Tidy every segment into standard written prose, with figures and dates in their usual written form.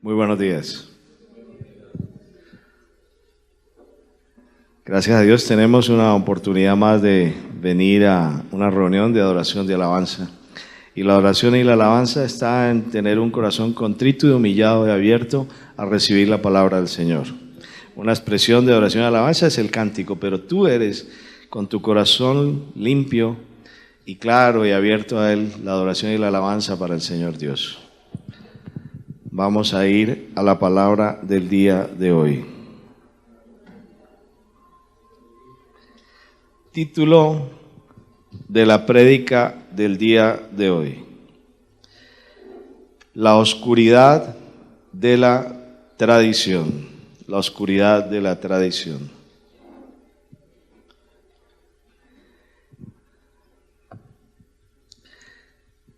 Muy buenos días. Gracias a Dios tenemos una oportunidad más de venir a una reunión de adoración, de alabanza. Y la adoración y la alabanza está en tener un corazón contrito y humillado y abierto a recibir la palabra del Señor. Una expresión de adoración y alabanza es el cántico, pero tú eres con tu corazón limpio y claro y abierto a Él, la adoración y la alabanza para el Señor Dios. Vamos a ir a la palabra del día de hoy. Título de la prédica del día de hoy: la oscuridad de la tradición. La oscuridad de la tradición.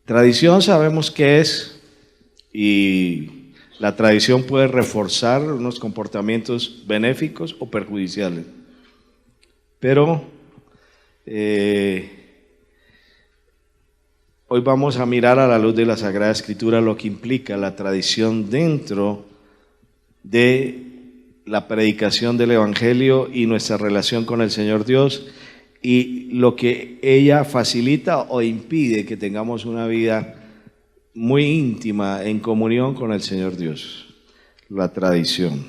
Tradición sabemos qué es, y la tradición puede reforzar unos comportamientos benéficos o perjudiciales. Pero hoy vamos a mirar a la luz de la Sagrada Escritura lo que implica la tradición dentro de la predicación del Evangelio y nuestra relación con el Señor Dios, y lo que ella facilita o impide que tengamos una vida muy íntima en comunión con el Señor Dios, la tradición.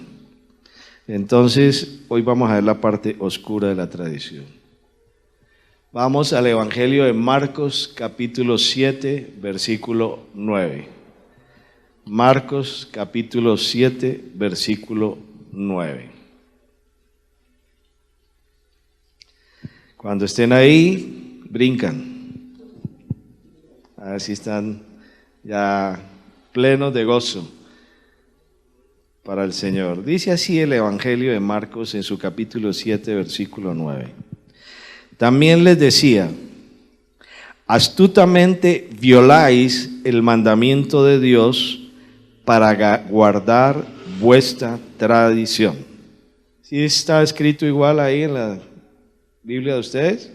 Entonces, hoy vamos a ver la parte oscura de la tradición. Vamos al Evangelio de Marcos, capítulo 7, versículo 9. Marcos, capítulo 7, versículo 9. Cuando estén ahí, brincan. A ver si están ya plenos de gozo para el Señor. Dice así el Evangelio de Marcos en su capítulo 7, versículo 9. También les decía: astutamente violáis el mandamiento de Dios para guardar vuestra tradición. ¿Sí está escrito igual ahí en la Biblia de ustedes?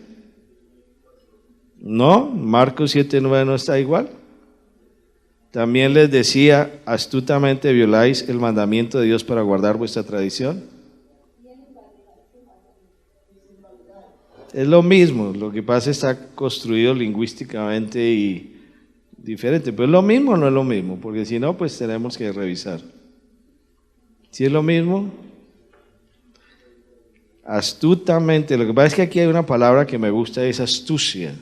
¿No? Marcos 7:9 no está igual. También les decía: astutamente violáis el mandamiento de Dios para guardar vuestra tradición. Es lo mismo, lo que pasa está construido lingüísticamente y diferente, pero es lo mismo o no es lo mismo, porque si no, pues tenemos que revisar. ¿Sí es lo mismo? Astutamente, lo que pasa es que aquí hay una palabra que me gusta, es astucia,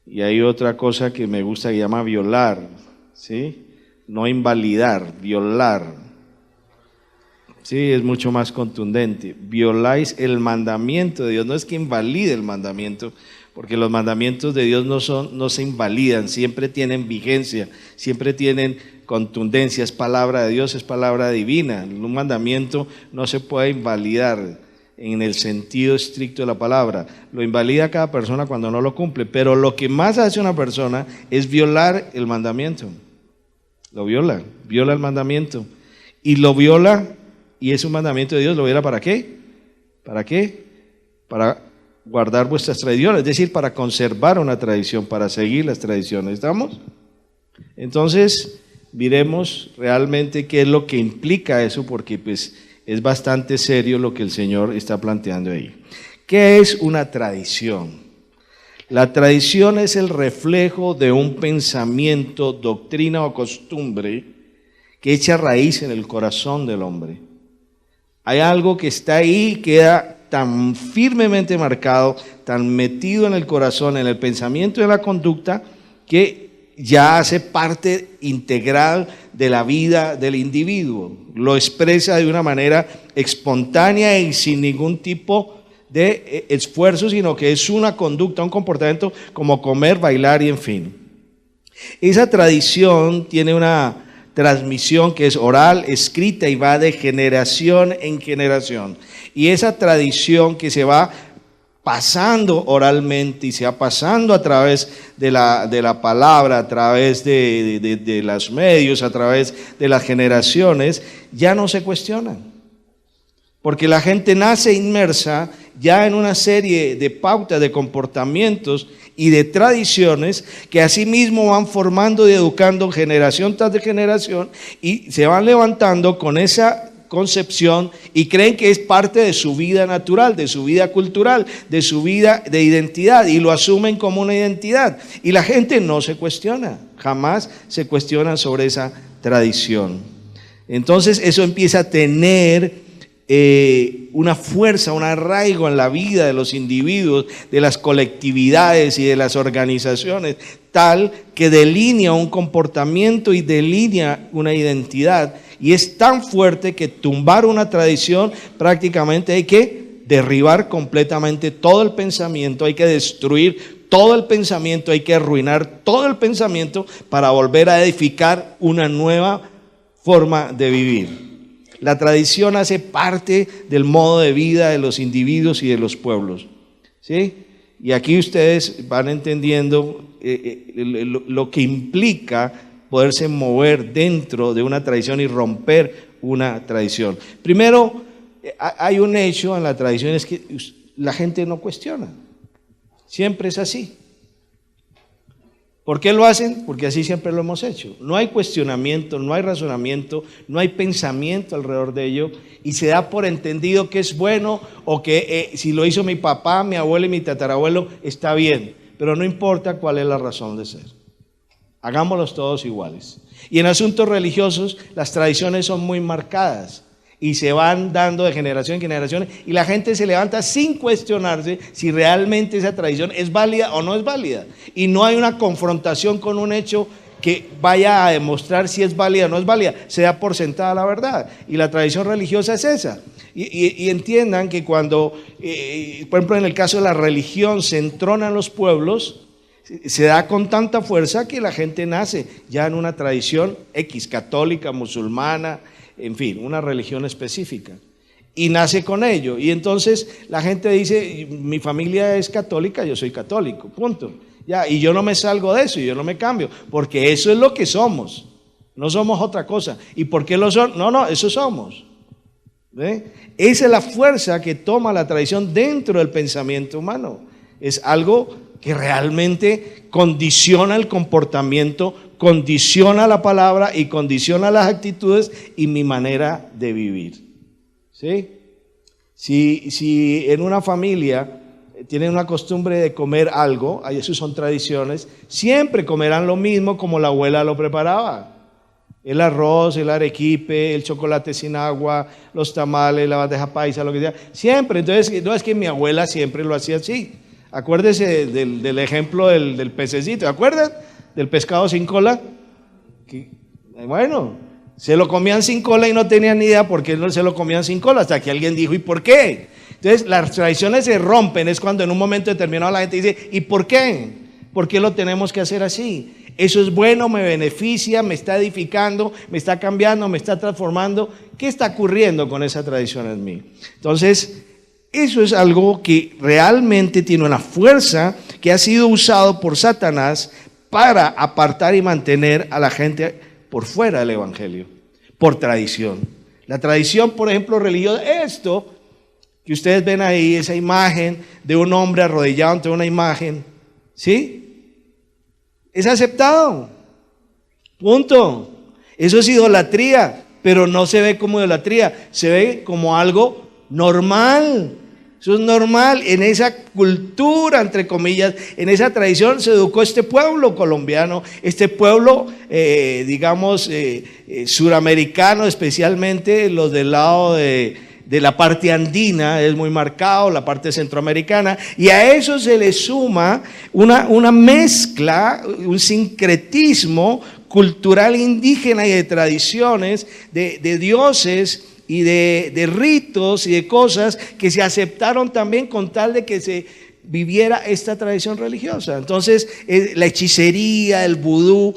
y hay otra cosa que me gusta que llama violar, ¿sí? No invalidar, violar. Sí, es mucho más contundente. Violáis el mandamiento de Dios. No es que invalide el mandamiento, porque los mandamientos de Dios no se invalidan, siempre tienen vigencia, siempre tienen contundencia. Es palabra de Dios, es palabra divina. Un mandamiento no se puede invalidar en el sentido estricto de la palabra. Lo invalida cada persona cuando no lo cumple, pero lo que más hace una persona es violar el mandamiento. Lo viola el mandamiento, y lo viola. Y es un mandamiento de Dios, ¿lo viola para qué? ¿Para qué? Para guardar vuestras tradiciones, es decir, para conservar una tradición, para seguir las tradiciones. ¿Estamos? Entonces, miremos realmente qué es lo que implica eso, porque pues es bastante serio lo que el Señor está planteando ahí. ¿Qué es una tradición? La tradición es el reflejo de un pensamiento, doctrina o costumbre que echa raíz en el corazón del hombre. Hay algo que está ahí, queda tan firmemente marcado, tan metido en el corazón, en el pensamiento y en la conducta, que ya hace parte integral de la vida del individuo. Lo expresa de una manera espontánea y sin ningún tipo de esfuerzo, sino que es una conducta, un comportamiento como comer, bailar y en fin. Esa tradición tiene una transmisión que es oral, escrita, y va de generación en generación. Y esa tradición que se va pasando oralmente y se va pasando a través de la palabra, a través de los medios, a través de las generaciones, ya no se cuestionan. Porque la gente nace inmersa ya en una serie de pautas, de comportamientos y de tradiciones que asimismo van formando y educando generación tras generación y se van levantando con esa concepción y creen que es parte de su vida natural, de su vida cultural, de su vida de identidad y lo asumen como una identidad. Y la gente no se cuestiona, jamás se cuestiona sobre esa tradición. Entonces eso empieza a tener una fuerza, un arraigo en la vida de los individuos, de las colectividades y de las organizaciones, tal que delinea un comportamiento y delinea una identidad. Y es tan fuerte que tumbar una tradición prácticamente hay que derribar completamente todo el pensamiento, hay que destruir todo el pensamiento, hay que arruinar todo el pensamiento para volver a edificar una nueva forma de vivir. La tradición hace parte del modo de vida de los individuos y de los pueblos, ¿sí? Y aquí ustedes van entendiendo lo que implica poderse mover dentro de una tradición y romper una tradición. Primero, hay un hecho en la tradición, es que la gente no cuestiona. Siempre es así. ¿Por qué lo hacen? Porque así siempre lo hemos hecho. No hay cuestionamiento, no hay razonamiento, no hay pensamiento alrededor de ello y se da por entendido que es bueno o que si lo hizo mi papá, mi abuelo y mi tatarabuelo está bien, pero no importa cuál es la razón de ser. Hagámoslos todos iguales. Y en asuntos religiosos las tradiciones son muy marcadas y se van dando de generación en generación y la gente se levanta sin cuestionarse si realmente esa tradición es válida o no es válida. Y no hay una confrontación con un hecho que vaya a demostrar si es válida o no es válida. Se da por sentada la verdad. Y la tradición religiosa es esa. Y entiendan que cuando, por ejemplo, en el caso de la religión se entronan los pueblos, se da con tanta fuerza que la gente nace ya en una tradición X, católica, musulmana, en fin, una religión específica. Y nace con ello. Y entonces la gente dice, mi familia es católica, yo soy católico, punto. Ya, y yo no me salgo de eso, y yo no me cambio, porque eso es lo que somos. No somos otra cosa. ¿Y por qué lo son? No, eso somos. ¿Ve? Esa es la fuerza que toma la tradición dentro del pensamiento humano. Es algo que realmente condiciona el comportamiento, condiciona la palabra y condiciona las actitudes y mi manera de vivir. ¿Sí? Si en una familia tienen una costumbre de comer algo, eso son tradiciones, siempre comerán lo mismo como la abuela lo preparaba. El arroz, el arequipe, el chocolate sin agua, los tamales, la bandeja paisa, lo que sea. Siempre. Entonces, no es que mi abuela siempre lo hacía así. Acuérdese del ejemplo del pececito. ¿Se acuerdan? Del pescado sin cola. Bueno, se lo comían sin cola y no tenían ni idea por qué no se lo comían sin cola, hasta que alguien dijo, ¿y por qué? Entonces, las tradiciones se rompen, es cuando en un momento determinado la gente dice, ¿y por qué? ¿Por qué lo tenemos que hacer así? Eso es bueno, me beneficia, me está edificando, me está cambiando, me está transformando. ¿Qué está ocurriendo con esa tradición en mí? Entonces, eso es algo que realmente tiene una fuerza que ha sido usado por Satanás para apartar y mantener a la gente por fuera del evangelio, por tradición. La tradición, por ejemplo, religiosa, esto que ustedes ven ahí, esa imagen de un hombre arrodillado ante una imagen, ¿sí? Es aceptado. Punto. Eso es idolatría, pero no se ve como idolatría, se ve como algo normal. Eso es normal. En esa cultura, entre comillas, en esa tradición se educó este pueblo colombiano, este pueblo, suramericano, especialmente los del lado de la parte andina, es muy marcado, la parte centroamericana, y a eso se le suma una mezcla, un sincretismo cultural indígena y de tradiciones, de dioses y de ritos y de cosas que se aceptaron también con tal de que se viviera esta tradición religiosa. Entonces, la hechicería, el vudú,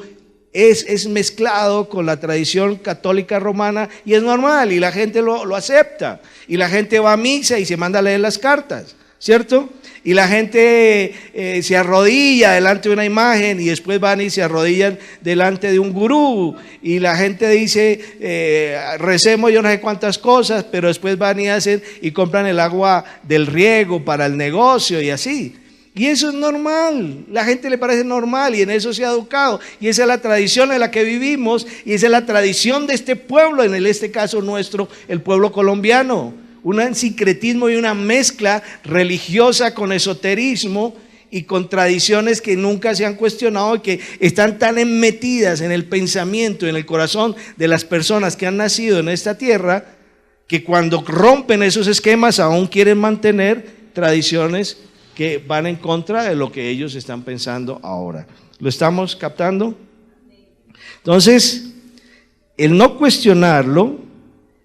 es mezclado con la tradición católica romana y es normal y la gente lo acepta y la gente va a misa y se manda a leer las cartas, ¿cierto? Y la gente se arrodilla delante de una imagen y después van y se arrodillan delante de un gurú. Y la gente dice, recemos yo no sé cuántas cosas, pero después van y hacen y compran el agua del riego para el negocio y así. Y eso es normal, la gente le parece normal y en eso se ha educado. Y esa es la tradición en la que vivimos y esa es la tradición de este pueblo, en este caso nuestro, el pueblo colombiano. Un sincretismo y una mezcla religiosa con esoterismo y con tradiciones que nunca se han cuestionado y que están tan metidas en el pensamiento, en el corazón de las personas que han nacido en esta tierra, que cuando rompen esos esquemas aún quieren mantener tradiciones que van en contra de lo que ellos están pensando ahora. ¿Lo estamos captando? Entonces, el no cuestionarlo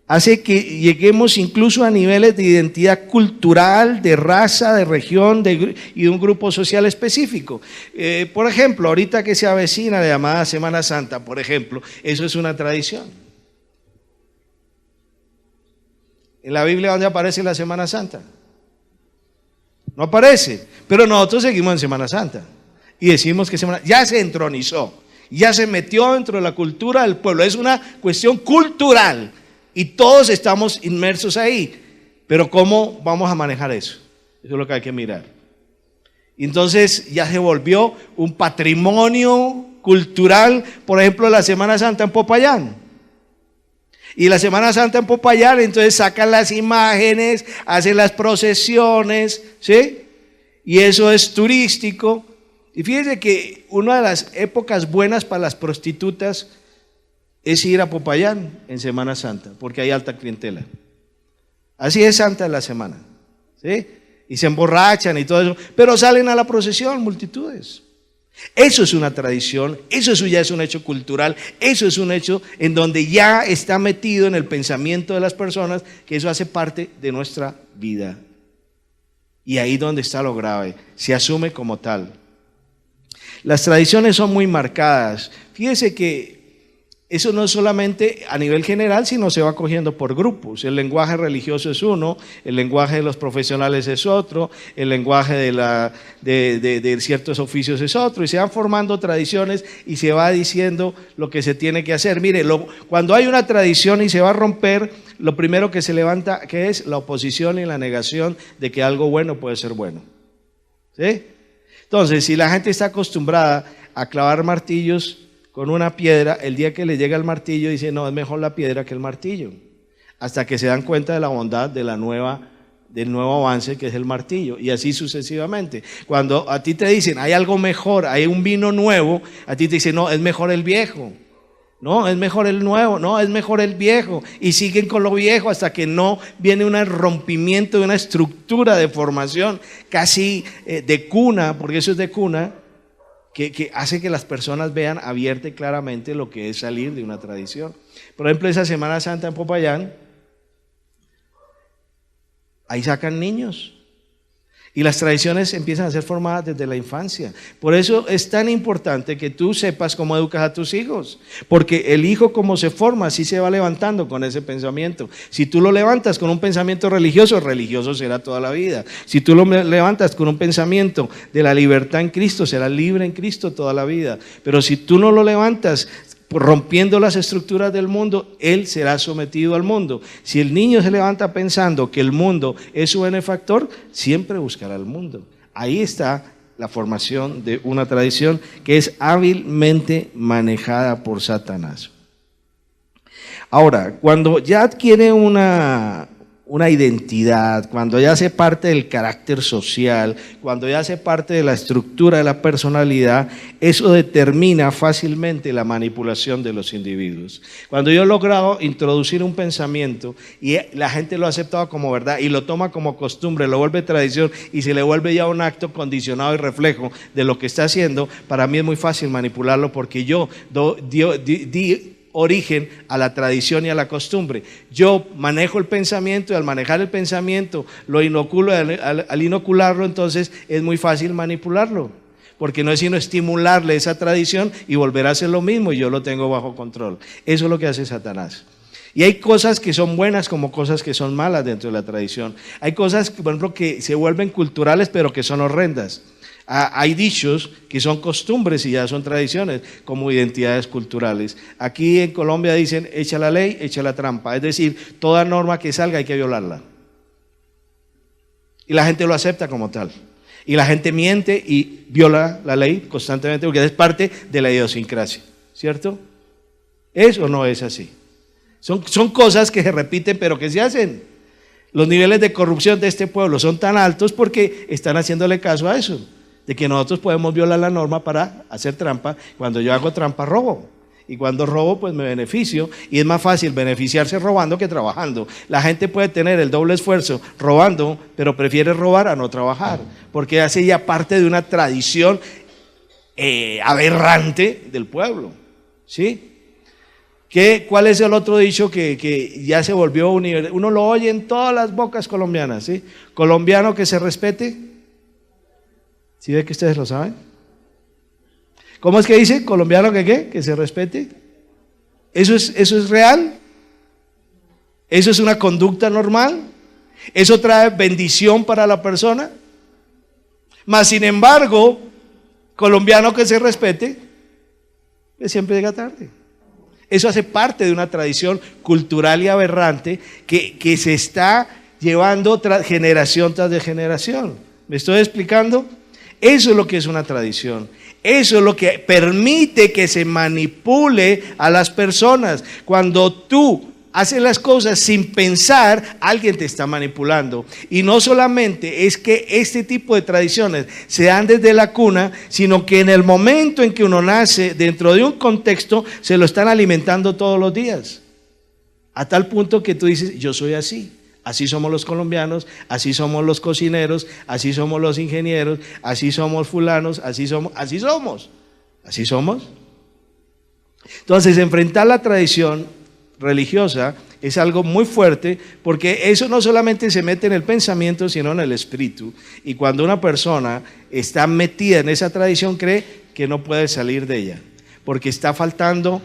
hace que lleguemos incluso a niveles de identidad cultural, de raza, de región y de un grupo social específico. Por ejemplo, ahorita que se avecina la llamada Semana Santa, por ejemplo, eso es una tradición. En la Biblia, ¿dónde aparece la Semana Santa? No aparece, pero nosotros seguimos en Semana Santa y decimos que ya se entronizó, ya se metió dentro de la cultura del pueblo, es una cuestión cultural y todos estamos inmersos ahí, pero ¿cómo vamos a manejar eso? Eso es lo que hay que mirar. Y entonces ya se volvió un patrimonio cultural, por ejemplo, la Semana Santa en Popayán. Y la Semana Santa en Popayán, entonces sacan las imágenes, hacen las procesiones, ¿sí? Y eso es turístico. Y fíjense que una de las épocas buenas para las prostitutas es ir a Popayán en Semana Santa, porque hay alta clientela. Así es Santa en la semana, ¿sí? Y se emborrachan y todo eso, pero salen a la procesión multitudes. Eso es una tradición, eso ya es un hecho cultural, eso es un hecho en donde ya está metido en el pensamiento de las personas que eso hace parte de nuestra vida. Y ahí donde está lo grave, se asume como tal. Las tradiciones son muy marcadas. Fíjese que eso no es solamente a nivel general, sino se va cogiendo por grupos. El lenguaje religioso es uno, el lenguaje de los profesionales es otro, el lenguaje de ciertos oficios es otro, y se van formando tradiciones y se va diciendo lo que se tiene que hacer. Mire, cuando hay una tradición y se va a romper, lo primero que se levanta, que es la oposición y la negación de que algo bueno puede ser bueno. ¿Sí? Entonces, si la gente está acostumbrada a clavar martillos con una piedra, el día que le llega el martillo dice, no, es mejor la piedra que el martillo, hasta que se dan cuenta de la bondad de del nuevo avance que es el martillo, y así sucesivamente. Cuando a ti te dicen, hay algo mejor, hay un vino nuevo, a ti te dicen, no, es mejor el viejo, no, es mejor el nuevo, no, es mejor el viejo, y siguen con lo viejo hasta que no viene un rompimiento de una estructura de formación casi de cuna, porque eso es de cuna, que hace que las personas vean abierta y claramente lo que es salir de una tradición. Por ejemplo, esa Semana Santa en Popayán, ahí sacan niños. Y las tradiciones empiezan a ser formadas desde la infancia. Por eso es tan importante que tú sepas cómo educas a tus hijos. Porque el hijo como se forma, así se va levantando con ese pensamiento. Si tú lo levantas con un pensamiento religioso, religioso será toda la vida. Si tú lo levantas con un pensamiento de la libertad en Cristo, será libre en Cristo toda la vida. Pero si tú no lo levantas rompiendo las estructuras del mundo, él será sometido al mundo. Si el niño se levanta pensando que el mundo es su benefactor, siempre buscará el mundo. Ahí está la formación de una tradición que es hábilmente manejada por Satanás. Ahora, cuando ya adquiere una identidad, cuando ya hace parte del carácter social, cuando ya hace parte de la estructura de la personalidad, eso determina fácilmente la manipulación de los individuos. Cuando yo he logrado introducir un pensamiento y la gente lo ha aceptado como verdad y lo toma como costumbre, lo vuelve tradición y se le vuelve ya un acto condicionado y reflejo de lo que está haciendo, para mí es muy fácil manipularlo porque yo di origen a la tradición y a la costumbre. Yo manejo el pensamiento y al manejar el pensamiento lo inoculo, al inocularlo entonces es muy fácil manipularlo, porque no es sino estimularle esa tradición y volver a hacer lo mismo y yo lo tengo bajo control. Eso es lo que hace Satanás. Y hay cosas que son buenas como cosas que son malas dentro de la tradición. Hay cosas, por ejemplo, que se vuelven culturales pero que son horrendas. Hay dichos que son costumbres y ya son tradiciones como identidades culturales. Aquí en Colombia dicen, echa la ley, echa la trampa. Es decir, toda norma que salga hay que violarla. Y la gente lo acepta como tal. Y la gente miente y viola la ley constantemente porque es parte de la idiosincrasia, ¿cierto? ¿Es o no es así? Son cosas que se repiten pero que se hacen. Los niveles de corrupción de este pueblo son tan altos porque están haciéndole caso a eso, de que nosotros podemos violar la norma para hacer trampa. Cuando yo hago trampa, robo. Y cuando robo, pues me beneficio. Y es más fácil beneficiarse robando que trabajando. La gente puede tener el doble esfuerzo robando, pero prefiere robar a no trabajar, porque hace ya parte de una tradición aberrante del pueblo. ¿Sí? ¿Cuál es el otro dicho que ya se volvió universal? Uno lo oye en todas las bocas colombianas, ¿sí? Colombiano que se respete. ¿Sí ve que ustedes lo saben? ¿Cómo es que dice? Colombiano que ¿qué? Que se respete. ¿Eso es real? ¿Eso es una conducta normal? ¿Eso trae bendición para la persona? Mas sin embargo, colombiano que se respete, siempre llega tarde. Eso hace parte de una tradición cultural y aberrante que se está llevando generación tras de generación. ¿Me estoy explicando? Eso es lo que es una tradición. Eso es lo que permite que se manipule a las personas. Cuando tú haces las cosas sin pensar, alguien te está manipulando. Y no solamente es que este tipo de tradiciones se dan desde la cuna, sino que en el momento en que uno nace dentro de un contexto, se lo están alimentando todos los días. A tal punto que tú dices, yo soy así. Así somos los colombianos, así somos los cocineros, así somos los ingenieros, así somos fulanos, así somos. Entonces, enfrentar la tradición religiosa es algo muy fuerte, porque eso no solamente se mete en el pensamiento, sino en el espíritu. Y cuando una persona está metida en esa tradición, cree que no puede salir de ella, porque está faltando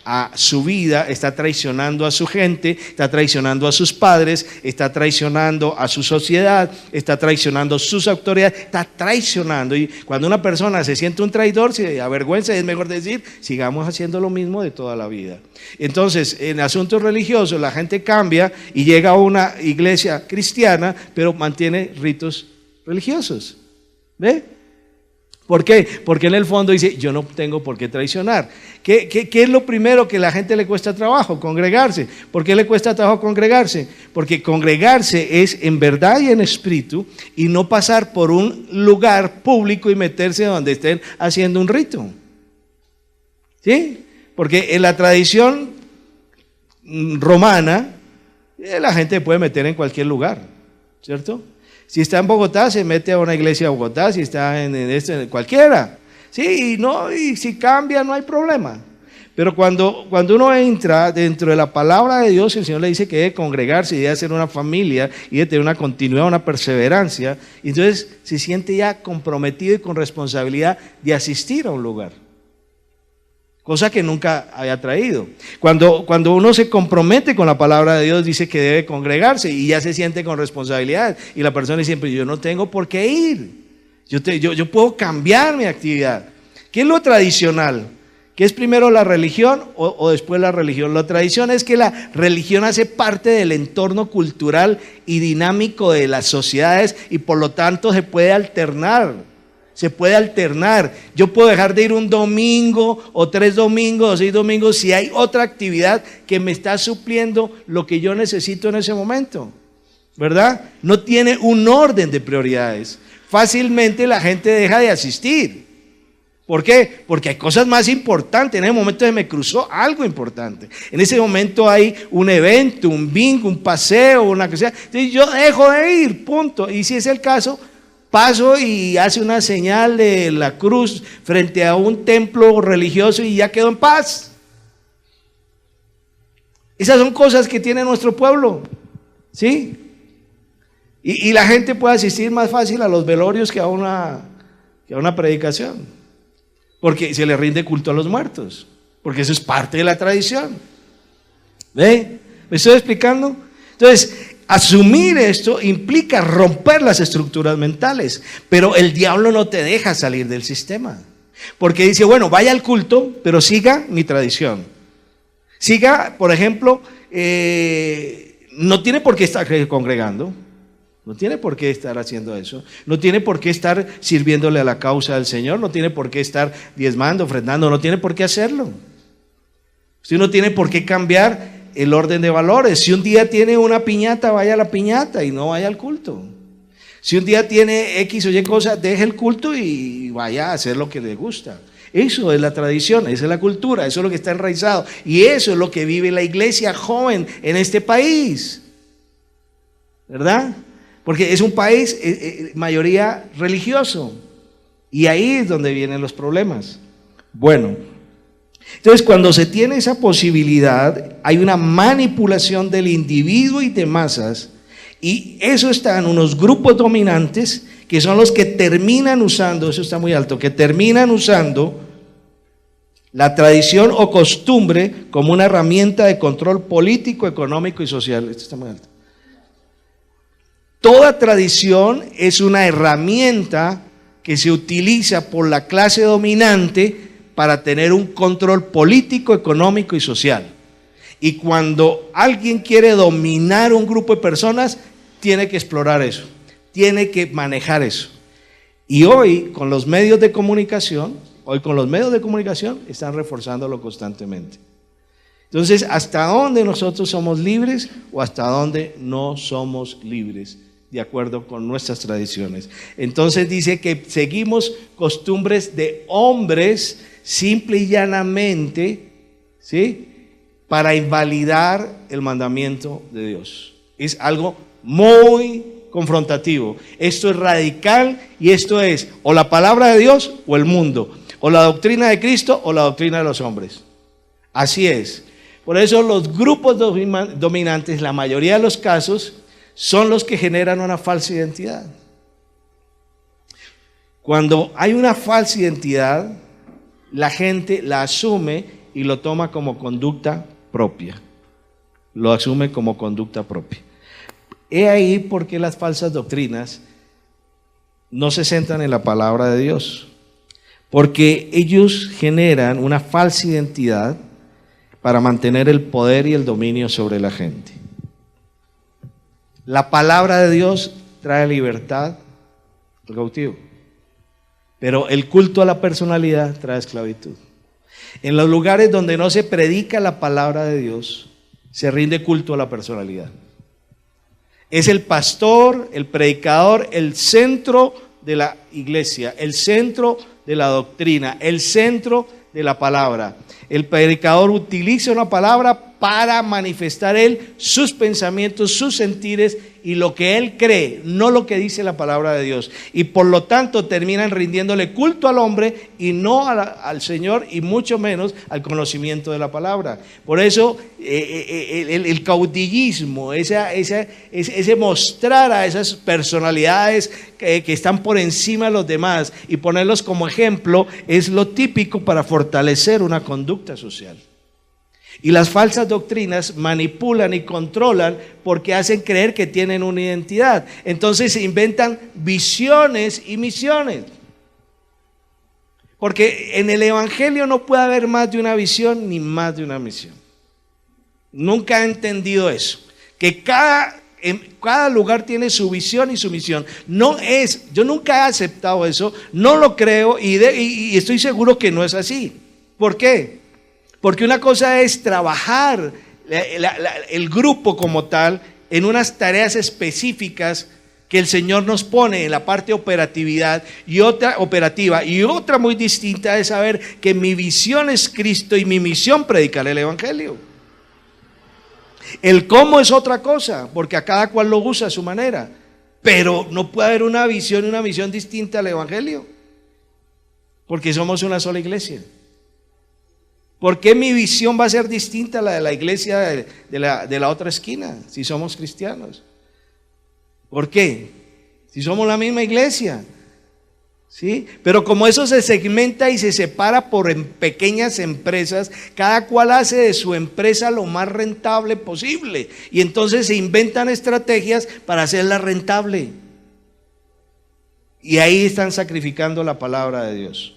a su vida, está traicionando a su gente, está traicionando a sus padres, está traicionando a su sociedad, está traicionando sus autoridades, está traicionando. Y cuando una persona se siente un traidor, se avergüenza, y es mejor decir, sigamos haciendo lo mismo de toda la vida. Entonces, en asuntos religiosos, la gente cambia y llega a una iglesia cristiana, pero mantiene ritos religiosos. ¿Ve? ¿Por qué? Porque en el fondo dice, yo no tengo por qué traicionar. ¿Qué es lo primero que a la gente le cuesta trabajo? Congregarse. ¿Por qué le cuesta trabajo congregarse? Porque congregarse es en verdad y en espíritu, y no pasar por un lugar público y meterse donde estén haciendo un rito. ¿Sí? Porque en la tradición romana, la gente puede meter en cualquier lugar, ¿cierto? Si está en Bogotá, se mete a una iglesia de Bogotá. Si está en cualquiera. Sí, y si cambia, no hay problema. Pero cuando uno entra dentro de la palabra de Dios, el Señor le dice que debe congregarse y debe hacer una familia y debe tener una continuidad, una perseverancia. Y entonces se siente ya comprometido y con responsabilidad de asistir a un lugar. Cosa que nunca había traído. Cuando uno se compromete con la palabra de Dios, dice que debe congregarse y ya se siente con responsabilidad. Y la persona dice, yo no tengo por qué ir. Yo puedo cambiar mi actividad. ¿Qué es lo tradicional? ¿Qué es primero la religión o después la religión? La tradición es que la religión hace parte del entorno cultural y dinámico de las sociedades y por lo tanto se puede alternar. Yo puedo dejar de ir un domingo o 3 domingos o 6 domingos si hay otra actividad que me está supliendo lo que yo necesito en ese momento, ¿verdad? No tiene un orden de prioridades. Fácilmente la gente deja de asistir. ¿Por qué? Porque hay cosas más importantes. En ese momento se me cruzó algo importante. En ese momento hay un evento, un bingo, un paseo, una cosa. Entonces yo dejo de ir, punto. Y si es el caso, paso y hace una señal de la cruz frente a un templo religioso y ya quedó en paz. Esas son cosas que tiene nuestro pueblo, ¿sí? Y la gente puede asistir más fácil a los velorios que a una predicación, porque se le rinde culto a los muertos, porque eso es parte de la tradición. ¿Ve? ¿Me estoy explicando? Entonces, asumir esto implica romper las estructuras mentales, pero el diablo no te deja salir del sistema. Porque dice, bueno, vaya al culto, pero siga mi tradición. Siga, por ejemplo, no tiene por qué estar congregando, no tiene por qué estar haciendo eso, no tiene por qué estar sirviéndole a la causa del Señor, no tiene por qué estar diezmando, ofrendando, no tiene por qué hacerlo. Usted no tiene por qué cambiar el orden de valores. Si un día tiene una piñata, vaya a la piñata y no vaya al culto. Si un día tiene X o Y cosa, deje el culto y vaya a hacer lo que le gusta. Eso es la tradición, esa es la cultura, eso es lo que está enraizado. Y eso es lo que vive la iglesia joven en este país. ¿Verdad? Porque es un país, mayoría religioso. Y ahí es donde vienen los problemas. Bueno, entonces cuando se tiene esa posibilidad, hay una manipulación del individuo y de masas. Y eso está en unos grupos dominantes que son los que terminan usando, eso está muy alto, que terminan usando la tradición o costumbre como una herramienta de control político, económico y social. Esto está muy alto. Toda tradición es una herramienta que se utiliza por la clase dominante para tener un control político, económico y social. Y cuando alguien quiere dominar un grupo de personas, tiene que explorar eso, tiene que manejar eso. Y hoy con los medios de comunicación, están reforzándolo constantemente. Entonces, ¿hasta dónde nosotros somos libres o hasta dónde no somos libres? De acuerdo con nuestras tradiciones. Entonces dice que seguimos costumbres de hombres simple y llanamente, ¿sí?, para invalidar el mandamiento de Dios. Es algo muy confrontativo. Esto es radical y esto es o la palabra de Dios o el mundo, o la doctrina de Cristo o la doctrina de los hombres. Así es. Por eso los grupos dominantes, la mayoría de los casos, son los que generan una falsa identidad. Cuando hay una falsa identidad, la gente la asume y lo toma como conducta propia. Lo asume como conducta propia. He ahí por qué las falsas doctrinas no se centran en la palabra de Dios. Porque ellos generan una falsa identidad para mantener el poder y el dominio sobre la gente. La palabra de Dios trae libertad al cautivo, pero el culto a la personalidad trae esclavitud. En los lugares donde no se predica la palabra de Dios, se rinde culto a la personalidad. Es el pastor, el predicador, el centro de la iglesia, el centro de la doctrina, el centro de la palabra. El predicador utiliza una palabra para manifestar él sus pensamientos, sus sentires y lo que él cree, no lo que dice la palabra de Dios. Y por lo tanto terminan rindiéndole culto al hombre y no al Señor, y mucho menos al conocimiento de la palabra. Por eso el caudillismo, ese mostrar a esas personalidades que están por encima de los demás y ponerlos como ejemplo, es lo típico para fortalecer una conducta social. Y las falsas doctrinas manipulan y controlan porque hacen creer que tienen una identidad. Entonces se inventan visiones y misiones. Porque en el evangelio no puede haber más de una visión ni más de una misión. Nunca he entendido eso. Que cada lugar tiene su visión y su misión. Yo nunca he aceptado eso, no lo creo y estoy seguro que no es así. ¿Por qué? Porque una cosa es trabajar el grupo como tal en unas tareas específicas que el Señor nos pone en la parte operativa, y otra muy distinta es saber que mi visión es Cristo y mi misión predicar el evangelio. El cómo es otra cosa, porque a cada cual lo usa a su manera, pero no puede haber una visión y una misión distinta al evangelio, porque somos una sola iglesia. ¿Por qué mi visión va a ser distinta a la de la iglesia de la otra esquina, si somos cristianos? ¿Por qué? Si somos la misma iglesia. ¿Sí? Pero como eso se segmenta y se separa por pequeñas empresas, cada cual hace de su empresa lo más rentable posible. Y entonces se inventan estrategias para hacerla rentable. Y ahí están sacrificando la palabra de Dios.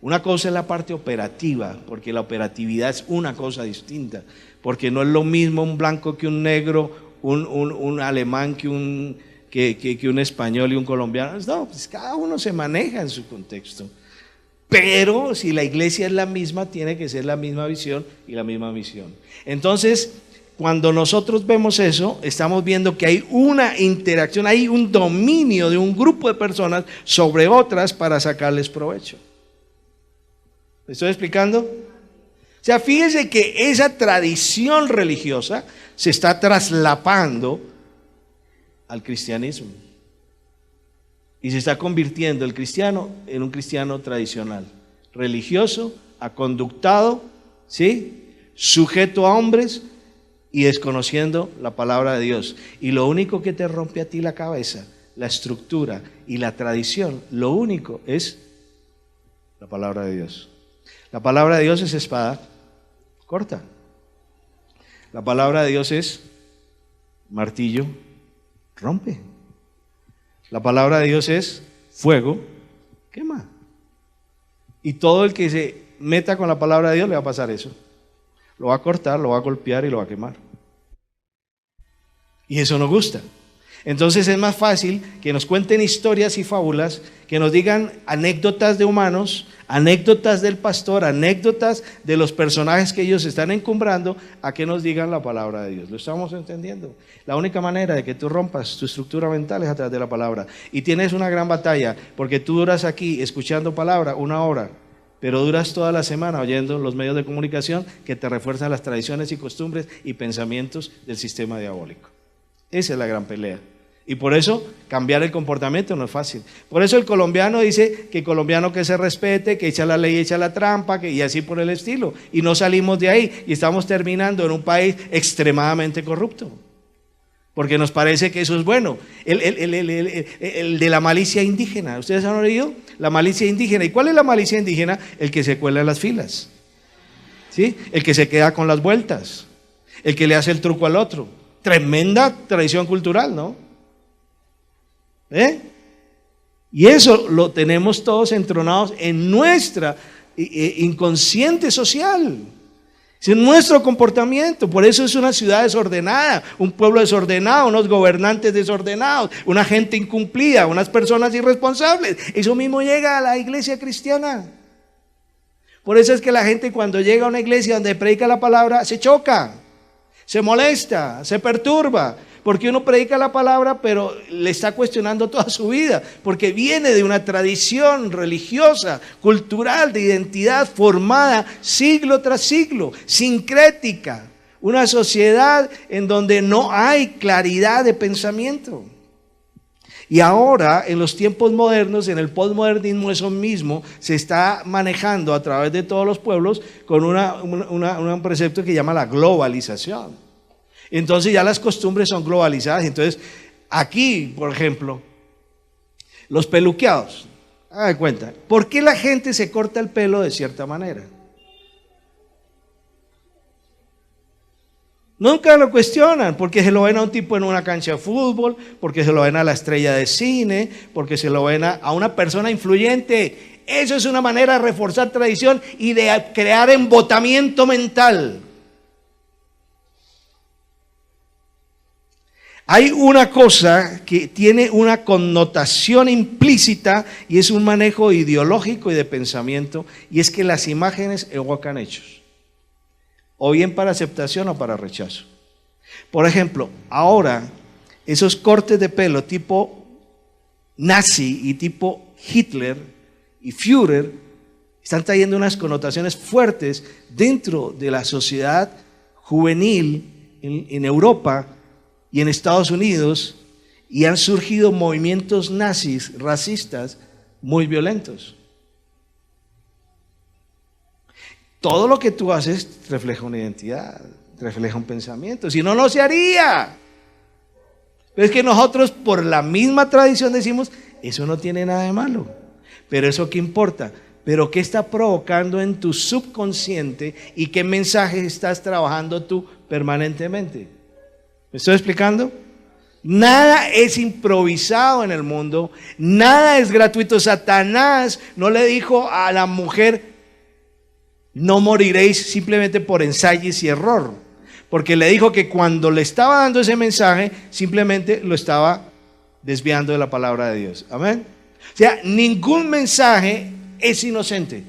Una cosa es la parte operativa, porque la operatividad es una cosa distinta. Porque no es lo mismo un blanco que un negro, un alemán que un español y un colombiano. No, pues cada uno se maneja en su contexto. Pero si la iglesia es la misma, tiene que ser la misma visión y la misma misión. Entonces, cuando nosotros vemos eso, estamos viendo que hay una interacción, hay un dominio de un grupo de personas sobre otras para sacarles provecho. ¿Me estoy explicando? O sea, fíjense que esa tradición religiosa se está traslapando al cristianismo. Y se está convirtiendo el cristiano en un cristiano tradicional, religioso, aconductado, ¿sí? Sujeto a hombres y desconociendo la palabra de Dios. Y lo único que te rompe a ti la cabeza, la estructura y la tradición, lo único es la palabra de Dios. La palabra de Dios es espada corta. La palabra de Dios es martillo, rompe. La palabra de Dios es fuego, quema. Y todo el que se meta con la palabra de Dios le va a pasar eso. Lo va a cortar, lo va a golpear y lo va a quemar. Y eso nos gusta. Entonces es más fácil que nos cuenten historias y fábulas, que nos digan anécdotas de humanos, anécdotas del pastor, anécdotas de los personajes que ellos están encumbrando, a que nos digan la palabra de Dios. ¿Lo estamos entendiendo? La única manera de que tú rompas tu estructura mental es a través de la palabra. Y tienes una gran batalla, porque tú duras aquí escuchando palabra 1 hora, pero duras toda la semana oyendo los medios de comunicación que te refuerzan las tradiciones y costumbres y pensamientos del sistema diabólico. Esa es la gran pelea. Y por eso cambiar el comportamiento no es fácil. Por eso el colombiano dice que colombiano que se respete, que echa la ley, echa la trampa, y así por el estilo. Y no salimos de ahí y estamos terminando en un país extremadamente corrupto. Porque nos parece que eso es bueno. El de la malicia indígena. ¿Ustedes han oído? La malicia indígena. ¿Y cuál es la malicia indígena? El que se cuela en las filas. ¿Sí? El que se queda con las vueltas. El que le hace el truco al otro. Tremenda tradición cultural, ¿no? Y eso lo tenemos todos entronados en nuestra inconsciente social. Es en nuestro comportamiento. Por eso es una ciudad desordenada, un pueblo desordenado, unos gobernantes desordenados, una gente incumplida, unas personas irresponsables. Eso mismo llega a la iglesia cristiana. Por eso es que la gente cuando llega a una iglesia donde predica la palabra se choca, se molesta, se perturba. Porque uno predica la palabra, pero le está cuestionando toda su vida, porque viene de una tradición religiosa, cultural, de identidad formada siglo tras siglo, sincrética, una sociedad en donde no hay claridad de pensamiento. Y ahora, en los tiempos modernos, en el posmodernismo, eso mismo se está manejando a través de todos los pueblos con un precepto que llama la globalización. Entonces ya las costumbres son globalizadas. Entonces aquí, por ejemplo, los peluqueados, hagan cuenta, ¿por qué la gente se corta el pelo de cierta manera? Nunca lo cuestionan, porque se lo ven a un tipo en una cancha de fútbol, porque se lo ven a la estrella de cine, porque se lo ven a una persona influyente. Eso es una manera de reforzar tradición y de crear embotamiento mental. Hay una cosa que tiene una connotación implícita y es un manejo ideológico y de pensamiento, y es que las imágenes evocan hechos, o bien para aceptación o para rechazo. Por ejemplo, ahora esos cortes de pelo tipo nazi y tipo Hitler y Führer están trayendo unas connotaciones fuertes dentro de la sociedad juvenil en Europa y en Estados Unidos, y han surgido movimientos nazis, racistas, muy violentos. Todo lo que tú haces refleja una identidad, refleja un pensamiento, si no, no se haría. Pero es que nosotros por la misma tradición decimos, eso no tiene nada de malo. Pero ¿eso qué importa? Pero ¿qué está provocando en tu subconsciente y qué mensajes estás trabajando tú permanentemente? ¿Me estoy explicando? Nada es improvisado en el mundo, nada es gratuito. Satanás no le dijo a la mujer, no moriréis simplemente por ensayos y error, porque le dijo que cuando le estaba dando ese mensaje, simplemente lo estaba desviando de la palabra de Dios. Amén. O sea, ningún mensaje es inocente.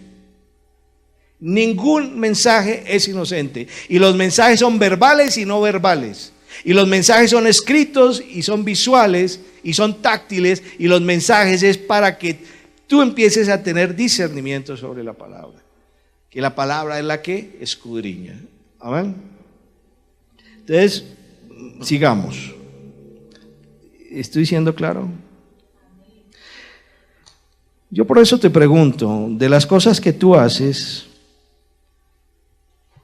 Ningún mensaje es inocente. Y los mensajes son verbales y no verbales. Y los mensajes son escritos y son visuales y son táctiles. Y los mensajes es para que tú empieces a tener discernimiento sobre la palabra. Que la palabra es la que escudriña. Amén. Entonces, sigamos. ¿Estoy siendo claro? Yo por eso te pregunto, de las cosas que tú haces,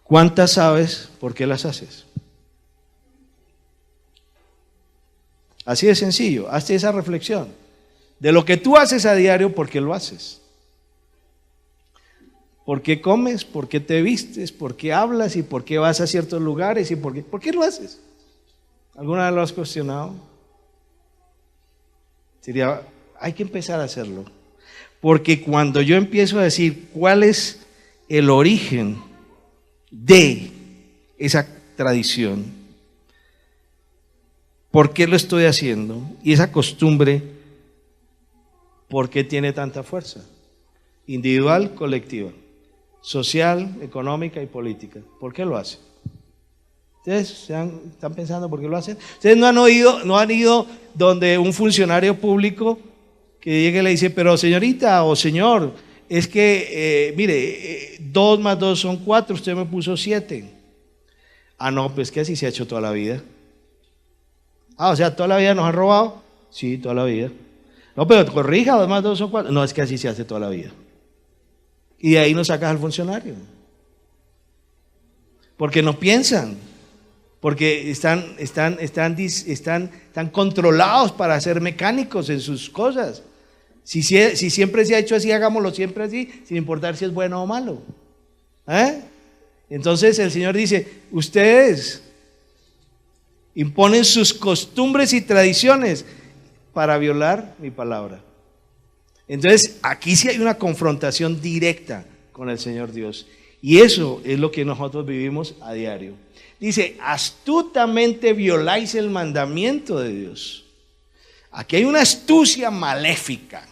¿cuántas sabes por qué las haces? Así de sencillo, hazte esa reflexión. De lo que tú haces a diario, ¿por qué lo haces? ¿Por qué comes? ¿Por qué te vistes? ¿Por qué hablas? ¿Y por qué vas a ciertos lugares? ¿Y por qué lo haces? ¿Alguna vez lo has cuestionado? Sería, hay que empezar a hacerlo. Porque cuando yo empiezo a decir cuál es el origen de esa tradición, por qué lo estoy haciendo, y esa costumbre, ¿por qué tiene tanta fuerza? Individual, colectiva, social, económica y política. ¿Por qué lo hace? ¿Ustedes están pensando por qué lo hacen? ¿Ustedes no han ido donde un funcionario público que llegue y le dice, pero señorita o señor, es que, mire, 2 más 2 son 4, usted me puso 7. Ah, no, pues que así se ha hecho toda la vida. Ah, o sea, ¿toda la vida nos han robado? Sí, toda la vida. No, pero corrija, 2 más 2 son 4. No, es que así se hace toda la vida. Y de ahí nos sacas al funcionario. Porque no piensan. Porque están controlados para ser mecánicos en sus cosas. Si siempre se ha hecho así, hagámoslo siempre así, sin importar si es bueno o malo. Entonces el Señor dice, ustedes imponen sus costumbres y tradiciones para violar mi palabra. Entonces aquí sí hay una confrontación directa con el Señor Dios. Y eso es lo que nosotros vivimos a diario. Dice, astutamente violáis el mandamiento de Dios. Aquí hay una astucia maléfica.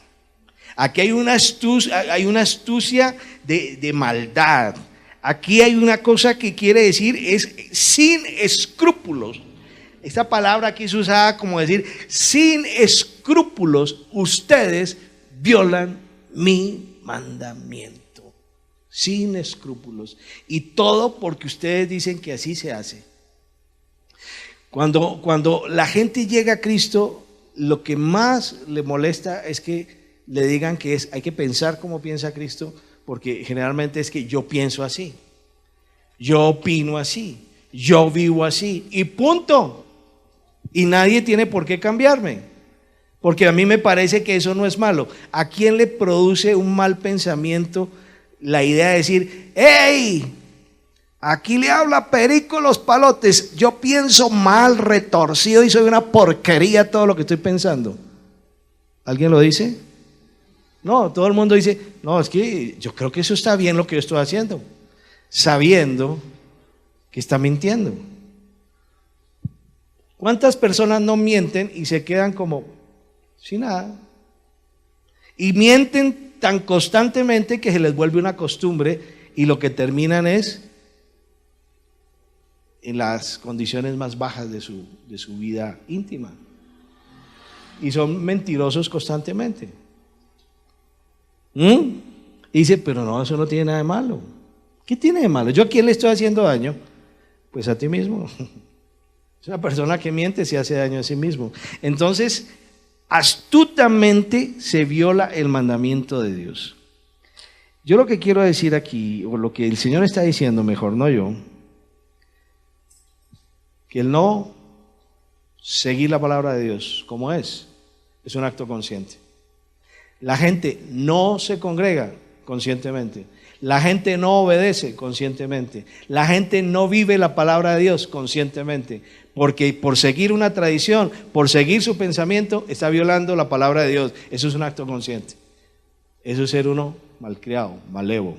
Aquí hay una astucia de maldad. Aquí hay una cosa que quiere decir, es sin escrúpulos. Esta palabra aquí es usada como decir, sin escrúpulos, ustedes violan mi mandamiento. Sin escrúpulos. Y todo porque ustedes dicen que así se hace. Cuando la gente llega a Cristo, lo que más le molesta es que le digan que hay que pensar como piensa Cristo, porque generalmente es que yo pienso así, yo opino así, yo vivo así, y punto. Y nadie tiene por qué cambiarme, porque a mí me parece que eso no es malo. ¿A quién le produce un mal pensamiento la idea de decir, hey, aquí le habla Perico Los Palotes, yo pienso mal, retorcido y soy una porquería todo lo que estoy pensando? ¿Alguien lo dice? No, todo el mundo dice, no, es que yo creo que eso está bien lo que yo estoy haciendo, sabiendo que está mintiendo. ¿Cuántas personas no mienten y se quedan como sin nada? Y mienten tan constantemente que se les vuelve una costumbre y lo que terminan es en las condiciones más bajas de su vida íntima. Y son mentirosos constantemente. Y dice, pero no, eso no tiene nada de malo. ¿Qué tiene de malo? ¿Yo a quién le estoy haciendo daño? Pues a ti mismo. Es una persona que miente se hace daño a sí mismo. Entonces, astutamente se viola el mandamiento de Dios. Yo lo que quiero decir aquí, o lo que el Señor está diciendo, mejor no yo, que el no seguir la palabra de Dios como es un acto consciente. La gente no se congrega conscientemente. La gente no obedece conscientemente. La gente no vive la palabra de Dios conscientemente. Porque por seguir una tradición, por seguir su pensamiento, está violando la palabra de Dios. Eso es un acto consciente. Eso es ser uno malcriado, malevo.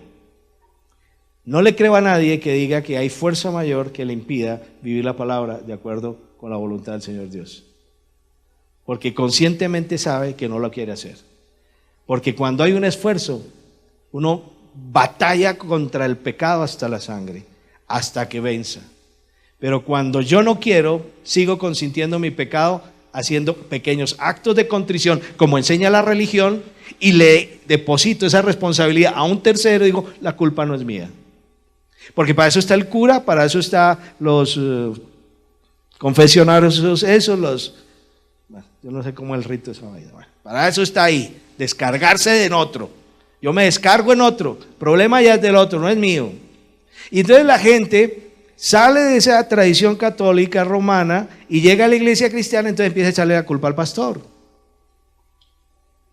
No le creo a nadie que diga que hay fuerza mayor que le impida vivir la palabra de acuerdo con la voluntad del Señor Dios. Porque conscientemente sabe que no lo quiere hacer. Porque cuando hay un esfuerzo, uno batalla contra el pecado hasta la sangre, hasta que venza. Pero cuando yo no quiero, sigo consintiendo mi pecado, haciendo pequeños actos de contrición, como enseña la religión, y le deposito esa responsabilidad a un tercero y digo, la culpa no es mía. Porque para eso está el cura, para eso están los confesionarios, yo no sé cómo es el rito de esa vaina. Bueno, para eso está ahí, descargarse en otro. Yo me descargo en otro, el problema ya es del otro, no es mío. Y entonces la gente sale de esa tradición católica romana y llega a la iglesia cristiana, entonces empieza a echarle la culpa al pastor.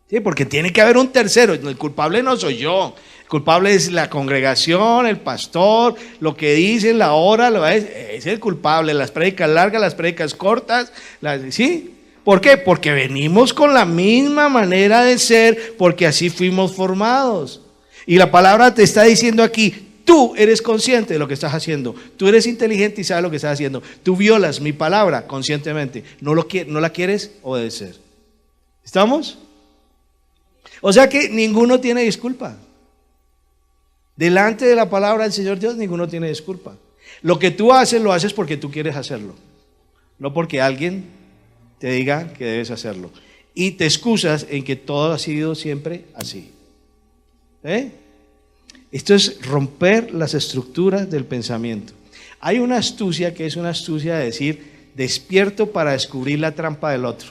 Sí, porque tiene que haber un tercero, el culpable no soy yo. El culpable es la congregación, el pastor, lo que dicen, la hora, es el culpable, las prédicas largas, las prédicas cortas, ¿sí? ¿Por qué? Porque venimos con la misma manera de ser, porque así fuimos formados. Y la palabra te está diciendo aquí, tú eres consciente de lo que estás haciendo, tú eres inteligente y sabes lo que estás haciendo, tú violas mi palabra conscientemente, no la quieres obedecer. ¿Estamos? O sea que ninguno tiene disculpa. Delante de la palabra del Señor Dios, ninguno tiene disculpa. Lo que tú haces, lo haces porque tú quieres hacerlo, no porque alguien te diga que debes hacerlo. Y te excusas en que todo ha sido siempre así. Esto es romper las estructuras del pensamiento. Hay una astucia que es una astucia de decir, despierto para descubrir la trampa del otro.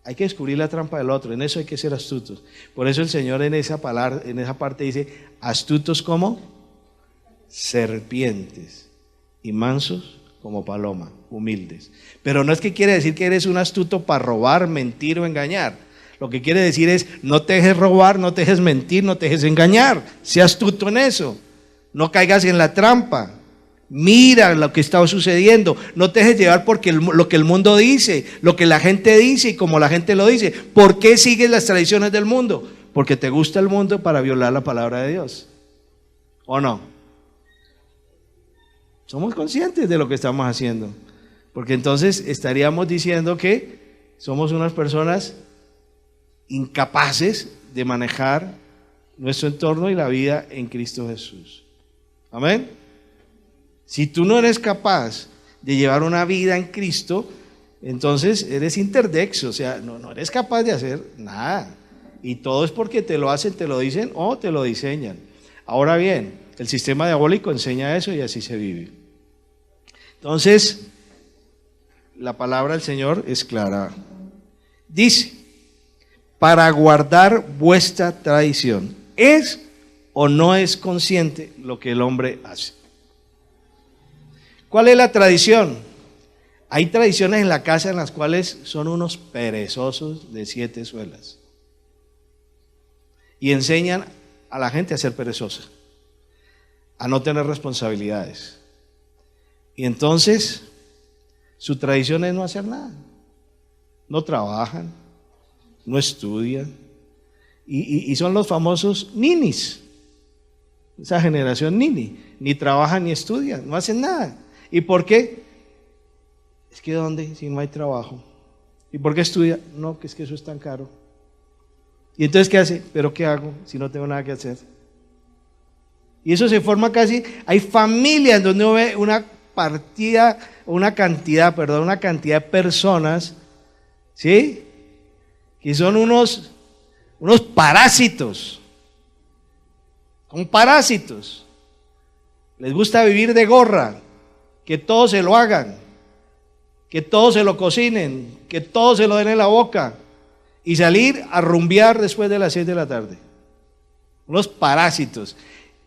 Hay que descubrir la trampa del otro, en eso hay que ser astutos. Por eso el Señor en esa parte dice, astutos como serpientes y mansos como paloma, humildes. Pero no es que quiere decir que eres un astuto para robar, mentir o engañar. Lo que quiere decir es, no te dejes robar, no te dejes mentir, no te dejes engañar. Sé astuto en eso. No caigas en la trampa. Mira lo que está sucediendo. No te dejes llevar porque lo que el mundo dice, lo que la gente dice y como la gente lo dice. ¿Por qué sigues las tradiciones del mundo? Porque te gusta el mundo para violar la palabra de Dios. ¿O no? Somos conscientes de lo que estamos haciendo. Porque entonces estaríamos diciendo que somos unas personas incapaces de manejar nuestro entorno y la vida en Cristo Jesús. Amén. Si tú no eres capaz de llevar una vida en Cristo, entonces eres interdexo, o sea, no eres capaz de hacer nada. Y todo es porque te lo hacen, te lo dicen o te lo diseñan. Ahora bien, el sistema diabólico enseña eso y así se vive. Entonces, la palabra del Señor es clara. Dice, para guardar vuestra tradición, ¿es o no es consciente lo que el hombre hace? ¿Cuál es la tradición? Hay tradiciones en la casa en las cuales son unos perezosos de 7 suelas. Y enseñan a la gente a ser perezosa, a no tener responsabilidades. Y entonces, su tradición es no hacer nada. No trabajan, no estudian. Y son los famosos ninis. Esa generación nini. Ni trabajan ni estudian, no hacen nada. ¿Y por qué? Es que ¿dónde? Si no hay trabajo. ¿Y por qué estudia? No, que es que eso es tan caro. ¿Y entonces qué hace? ¿Pero qué hago si no tengo nada que hacer? Y eso se forma casi, hay familias donde uno ve una cantidad de personas, ¿sí? Que son unos parásitos. Son parásitos. Les gusta vivir de gorra. Que todos se lo hagan, que todos se lo cocinen, que todos se lo den en la boca y salir a rumbear después de las 6 de la tarde. Unos parásitos.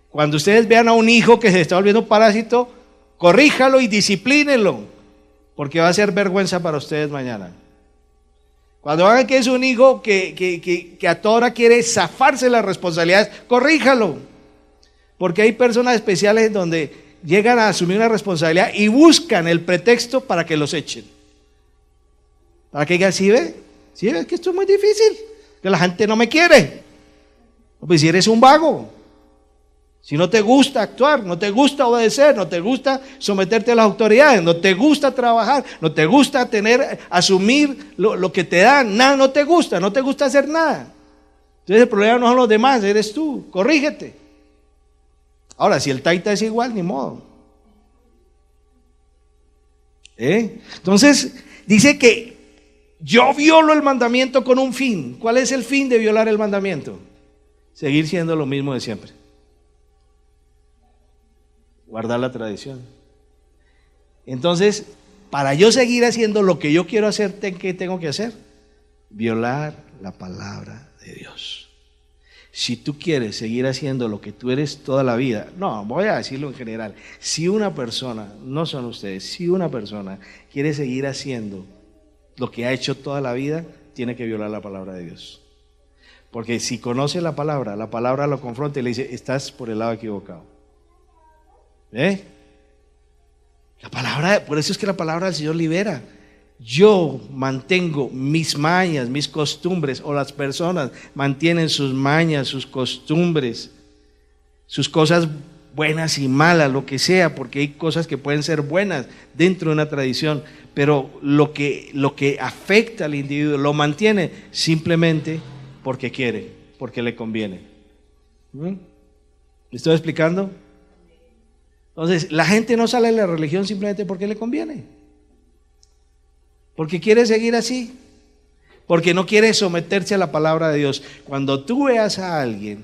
Cuando ustedes vean a un hijo que se está volviendo parásito, corríjalo y disciplínelo, porque va a ser vergüenza para ustedes mañana. Cuando hagan que es un hijo que a toda hora quiere zafarse las responsabilidades, corríjalo. Porque hay personas especiales donde llegan a asumir una responsabilidad y buscan el pretexto para que los echen. Para que digan, ¿sí ve? ¿Sí ve que esto es muy difícil? Que la gente no me quiere. Pues si eres un vago, si no te gusta actuar, no te gusta obedecer, no te gusta someterte a las autoridades, no te gusta trabajar, no te gusta asumir lo que te dan, nada, no te gusta hacer nada. Entonces el problema no son los demás, eres tú, corrígete. Ahora, si el taita es igual, ni modo. Entonces, dice que yo violo el mandamiento con un fin. ¿Cuál es el fin de violar el mandamiento? Seguir siendo lo mismo de siempre. Guardar la tradición. Entonces, para yo seguir haciendo lo que yo quiero hacer, ¿qué tengo que hacer? Violar la palabra de Dios. Si tú quieres seguir haciendo lo que tú eres toda la vida, no, voy a decirlo en general, si una persona, no son ustedes, si una persona quiere seguir haciendo lo que ha hecho toda la vida, tiene que violar la palabra de Dios. Porque si conoce la palabra lo confronta y le dice, estás por el lado equivocado. La palabra, por eso es que la palabra del Señor libera. Yo mantengo mis mañas, mis costumbres, o las personas mantienen sus mañas, sus costumbres, sus cosas buenas y malas, lo que sea, porque hay cosas que pueden ser buenas dentro de una tradición, pero lo que afecta al individuo lo mantiene simplemente porque quiere, porque le conviene. ¿Me estoy explicando? Entonces, la gente no sale de la religión simplemente porque le conviene, porque quiere seguir así, porque no quiere someterse a la palabra de Dios. Cuando tú veas a alguien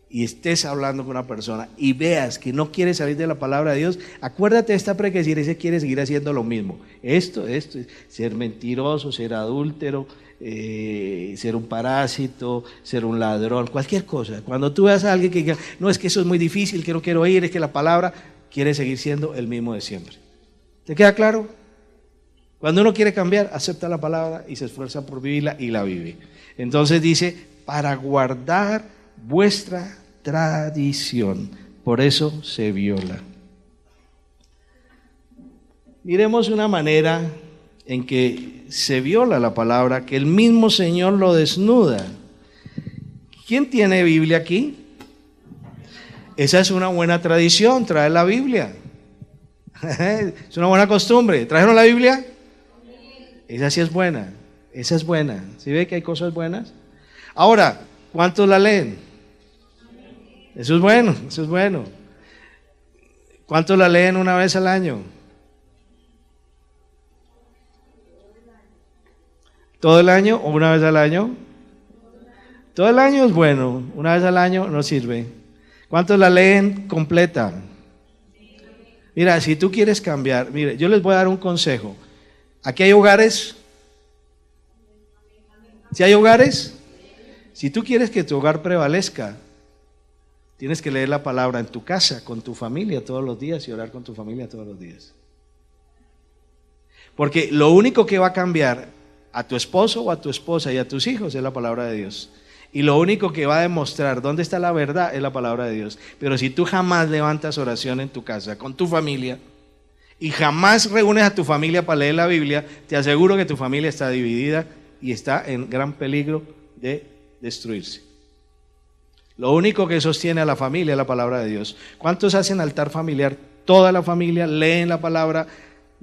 y estés hablando con una persona y veas que no quiere salir de la palabra de Dios, acuérdate de esta pre que decir, ese quiere seguir haciendo lo mismo. Esto, ser mentiroso, ser adúltero, ser un parásito, ser un ladrón, cualquier cosa. Cuando tú veas a alguien que diga, no, es que eso es muy difícil, que no quiero oír, es que la palabra, quiere seguir siendo el mismo de siempre. ¿Te queda claro? Cuando uno quiere cambiar, acepta la palabra y se esfuerza por vivirla y la vive. Entonces dice, para guardar vuestra tradición, por eso se viola. Miremos una manera en que se viola la palabra, que el mismo Señor lo desnuda. ¿Quién tiene Biblia aquí? Esa es una buena tradición, traer la Biblia. Es una buena costumbre. ¿Trajeron la Biblia? Esa sí es buena, esa es buena. ¿Sí ve que hay cosas buenas? Ahora, ¿cuántos la leen? Eso es bueno, eso es bueno. ¿Cuántos la leen una vez al año? ¿Todo el año o una vez al año? Todo el año es bueno, una vez al año no sirve. ¿Cuántos la leen completa? Mira, si tú quieres cambiar, mire, yo les voy a dar un consejo. Aquí hay hogares. ¿Si hay hogares? Si tú quieres que tu hogar prevalezca, tienes que leer la palabra en tu casa, con tu familia todos los días y orar con tu familia todos los días. Porque lo único que va a cambiar a tu esposo o a tu esposa y a tus hijos es la palabra de Dios. Y lo único que va a demostrar dónde está la verdad es la palabra de Dios. Pero si tú jamás levantas oración en tu casa, con tu familia, y jamás reúnes a tu familia para leer la Biblia, te aseguro que tu familia está dividida y está en gran peligro de destruirse. Lo único que sostiene a la familia es la palabra de Dios. ¿Cuántos hacen altar familiar? Toda la familia leen la palabra,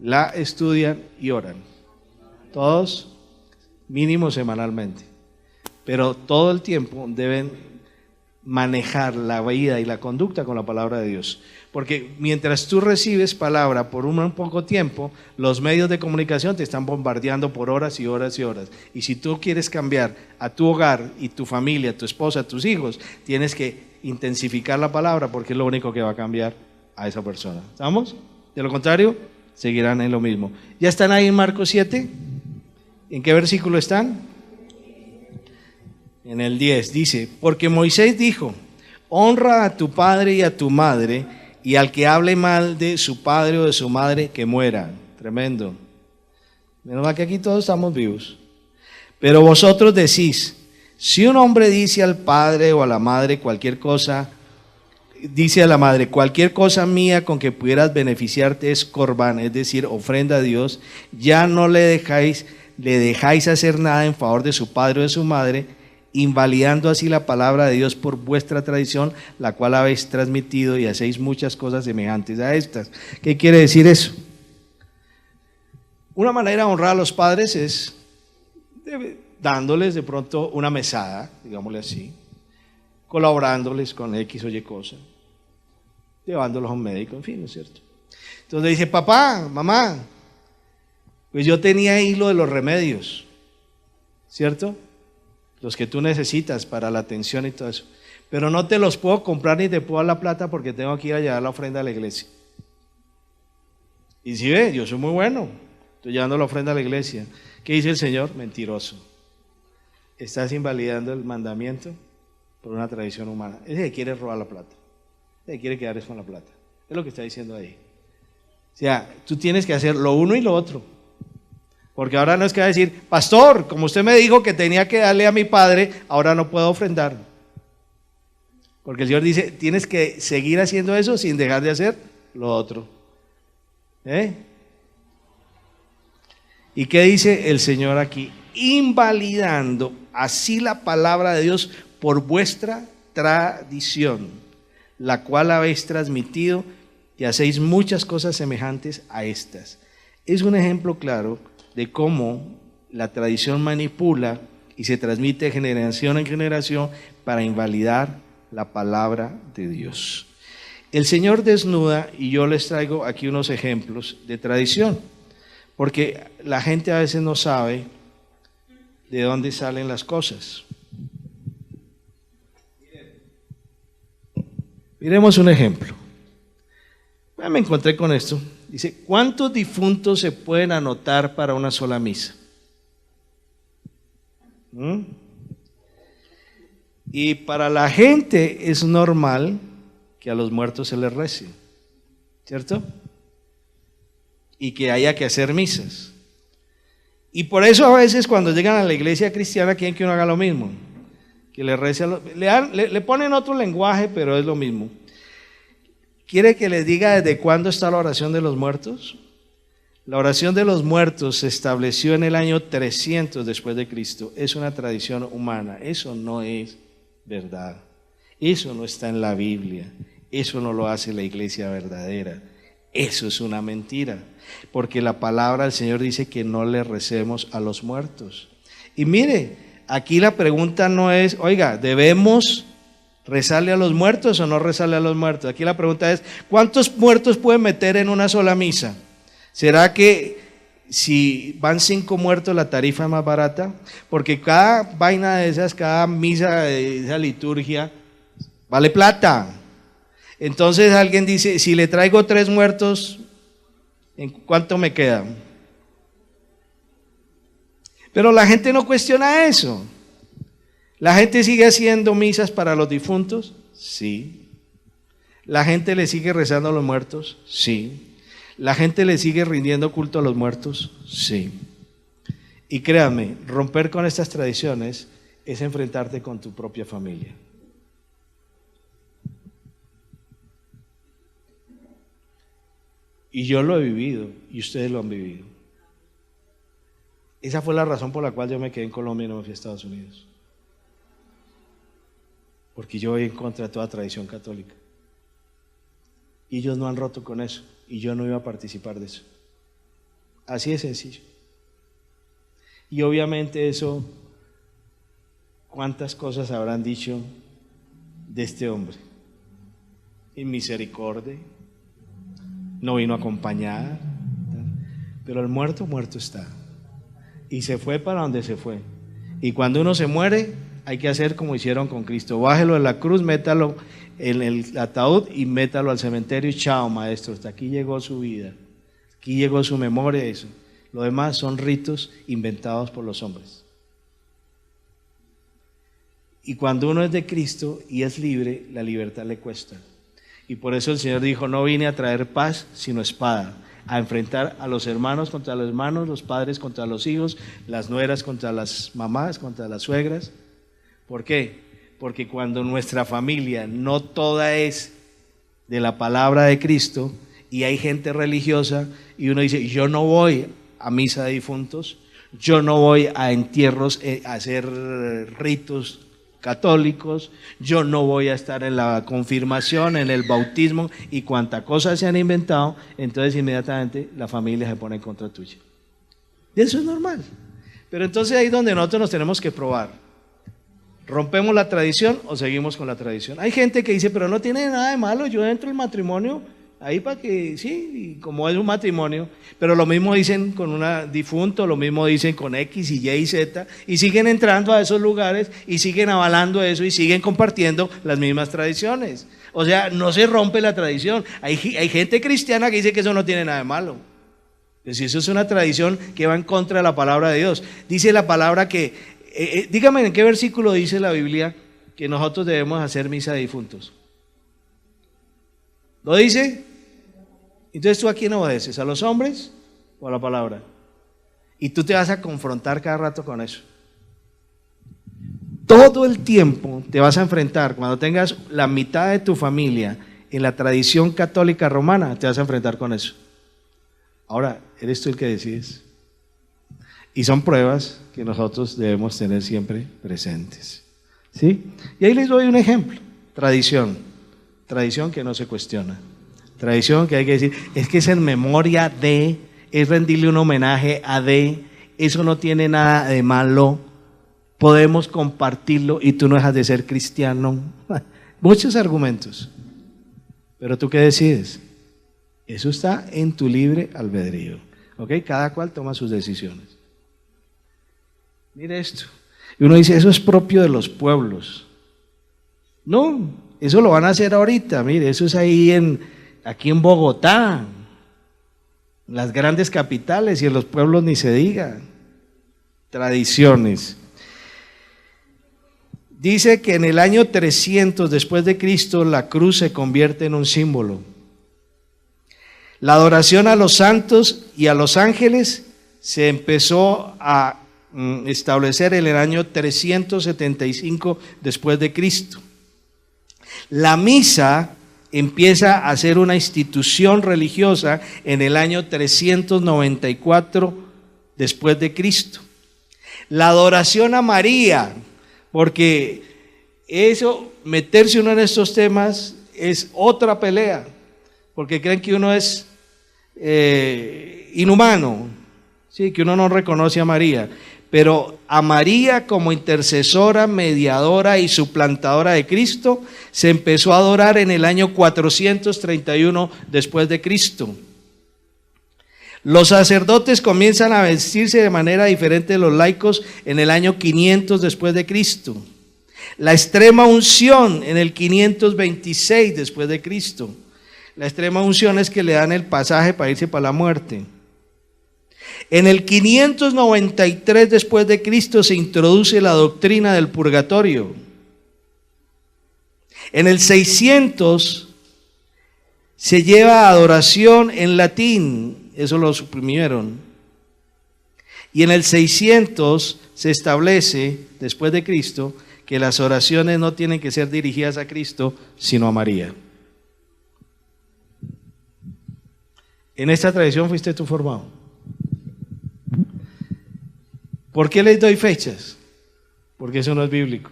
la estudian y oran. Todos, mínimo semanalmente. Pero todo el tiempo deben manejar la vida y la conducta con la palabra de Dios. Porque mientras tú recibes palabra por un poco tiempo, los medios de comunicación te están bombardeando por horas y horas y horas. Y si tú quieres cambiar a tu hogar y tu familia, tu esposa, tus hijos, tienes que intensificar la palabra porque es lo único que va a cambiar a esa persona. ¿Estamos? De lo contrario, seguirán en lo mismo. ¿Ya están ahí en Marcos 7? ¿En qué versículo están? En el 10 dice, porque Moisés dijo, honra a tu padre y a tu madre, y al que hable mal de su padre o de su madre, que muera. Tremendo. Menos mal que aquí todos estamos vivos. Pero vosotros decís, si un hombre dice al padre o a la madre cualquier cosa, dice a la madre, cualquier cosa mía con que pudieras beneficiarte es corbán, es decir, ofrenda a Dios, ya no le dejáis hacer nada en favor de su padre o de su madre, invalidando así la palabra de Dios por vuestra tradición, la cual habéis transmitido y hacéis muchas cosas semejantes a estas. ¿Qué quiere decir eso? Una manera de honrar a los padres es dándoles de pronto una mesada, digámosle así, colaborándoles con X o Y cosa, llevándolos a un médico, en fin, ¿no es cierto? Entonces dice, papá, mamá, pues yo tenía ahí lo de los remedios, ¿cierto? Los que tú necesitas para la atención y todo eso, pero no te los puedo comprar ni te puedo dar la plata porque tengo que ir a llevar la ofrenda a la iglesia. Y si ve, yo soy muy bueno, estoy llevando la ofrenda a la iglesia. ¿Qué dice el Señor? Mentiroso. Estás invalidando el mandamiento por una tradición humana. Ese que quiere robar la plata, ese que quiere quedarse con la plata. Es lo que está diciendo ahí. O sea, tú tienes que hacer lo uno y lo otro. Porque ahora no es que va a decir, pastor, como usted me dijo que tenía que darle a mi padre, ahora no puedo ofrendar. Porque el Señor dice, tienes que seguir haciendo eso sin dejar de hacer lo otro. ¿Y qué dice el Señor aquí? Invalidando así la palabra de Dios por vuestra tradición, la cual habéis transmitido y hacéis muchas cosas semejantes a estas. Es un ejemplo claro de cómo la tradición manipula y se transmite de generación en generación para invalidar la palabra de Dios. El Señor desnuda, y yo les traigo aquí unos ejemplos de tradición, porque la gente a veces no sabe de dónde salen las cosas. Miremos un ejemplo. Me encontré con esto. Dice, ¿cuántos difuntos se pueden anotar para una sola misa? Y para la gente es normal que a los muertos se les rece, ¿cierto? Y que haya que hacer misas. Y por eso a veces cuando llegan a la iglesia cristiana quieren que uno haga lo mismo, que le rece le ponen otro lenguaje, pero es lo mismo. ¿Quiere que les diga desde cuándo está la oración de los muertos? La oración de los muertos se estableció en el año 300 después de Cristo. Es una tradición humana, eso no es verdad. Eso no está en la Biblia, eso no lo hace la iglesia verdadera. Eso es una mentira, porque la palabra del Señor dice que no le recemos a los muertos. Y mire, aquí la pregunta no es, oiga, ¿debemos rezarle a los muertos o no rezarle a los muertos? Aquí la pregunta es, ¿cuántos muertos pueden meter en una sola misa? ¿Será que si van 5 muertos la tarifa es más barata? Porque cada vaina de esas, cada misa de esa liturgia vale plata. Entonces alguien dice, si le traigo 3 muertos, ¿en cuánto me queda? Pero la gente no cuestiona eso. ¿La gente sigue haciendo misas para los difuntos? Sí. ¿La gente le sigue rezando a los muertos? Sí. ¿La gente le sigue rindiendo culto a los muertos? Sí. Y créanme, romper con estas tradiciones es enfrentarte con tu propia familia. Y yo lo he vivido y ustedes lo han vivido. Esa fue la razón por la cual yo me quedé en Colombia y no me fui a Estados Unidos. Porque yo voy en contra de toda tradición católica. Y ellos no han roto con eso. Y yo no iba a participar de eso. Así de sencillo. Y obviamente eso, ¿cuántas cosas habrán dicho de este hombre? Inmisericordia. No vino a acompañar, pero el muerto, muerto está. Y se fue para donde se fue. Y cuando uno se muere, hay que hacer como hicieron con Cristo. Bájelo de la cruz, métalo en el ataúd y métalo al cementerio y chao, maestro. Hasta aquí llegó su vida. Aquí llegó su memoria, eso. Lo demás son ritos inventados por los hombres. Y cuando uno es de Cristo y es libre, la libertad le cuesta. Y por eso el Señor dijo, no vine a traer paz, sino espada. a enfrentar a los hermanos contra los hermanos, los padres contra los hijos, las nueras contra las mamás, contra las suegras. ¿Por qué? Porque cuando nuestra familia no toda es de la palabra de Cristo y hay gente religiosa y uno dice, yo no voy a misa de difuntos, yo no voy a entierros, a hacer ritos católicos, yo no voy a estar en la confirmación, en el bautismo y cuanta cosa se han inventado, entonces inmediatamente la familia se pone en contra tuya. Y eso es normal. Pero entonces ahí es donde nosotros nos tenemos que probar. ¿Rompemos la tradición o seguimos con la tradición? Hay gente que dice, pero no tiene nada de malo, yo entro al matrimonio ahí para que, sí, y como es un matrimonio, pero lo mismo dicen con un difunto, lo mismo dicen con X y Y y Z, y siguen entrando a esos lugares y siguen avalando eso y siguen compartiendo las mismas tradiciones. O sea, no se rompe la tradición. Hay gente cristiana que dice que eso no tiene nada de malo. Pues si eso es una tradición que va en contra de la palabra de Dios. Dice la palabra que, dígame en qué versículo dice la Biblia que nosotros debemos hacer misa de difuntos. ¿Lo dice? Entonces tú a quién obedeces, ¿a los hombres o a la palabra? Y tú te vas a confrontar cada rato con eso. Todo el tiempo te vas a enfrentar, cuando tengas la mitad de tu familia en la tradición católica romana, te vas a enfrentar con eso. Ahora, eres tú el que decides. Y son pruebas que nosotros debemos tener siempre presentes. ¿Sí? Y ahí les doy un ejemplo. Tradición que no se cuestiona. Tradición que hay que decir, es que es en memoria de, es rendirle un homenaje a de, eso no tiene nada de malo, podemos compartirlo y tú no dejas de ser cristiano. Muchos argumentos. Pero tú qué decides. Eso está en tu libre albedrío. ¿Ok? Cada cual toma sus decisiones. Mire esto. Y uno dice, eso es propio de los pueblos. No, eso lo van a hacer ahorita. Mire, eso es aquí en Bogotá, en las grandes capitales y en los pueblos ni se diga. Tradiciones. Dice que en el año 300 después de Cristo la cruz se convierte en un símbolo. La adoración a los santos y a los ángeles se empezó a establecer en el año 375 después de Cristo. La misa empieza a ser una institución religiosa en el año 394 después de Cristo. La adoración a María, porque eso, meterse uno en estos temas es otra pelea, porque creen que uno es inhumano, sí, que uno no reconoce a María. Pero a María como intercesora, mediadora y suplantadora de Cristo se empezó a adorar en el año 431 después de Cristo. Los sacerdotes comienzan a vestirse de manera diferente de los laicos en el año 500 después de Cristo. La extrema unción en el 526 después de Cristo. La extrema unción es que le dan el pasaje para irse para la muerte. En el 593 después de Cristo se introduce la doctrina del purgatorio. En el 600 se lleva adoración en latín, eso lo suprimieron. Y en el 600 se establece, después de Cristo, que las oraciones no tienen que ser dirigidas a Cristo, sino a María. En esta tradición fuiste tú formado. ¿Por qué les doy fechas? Porque eso no es bíblico.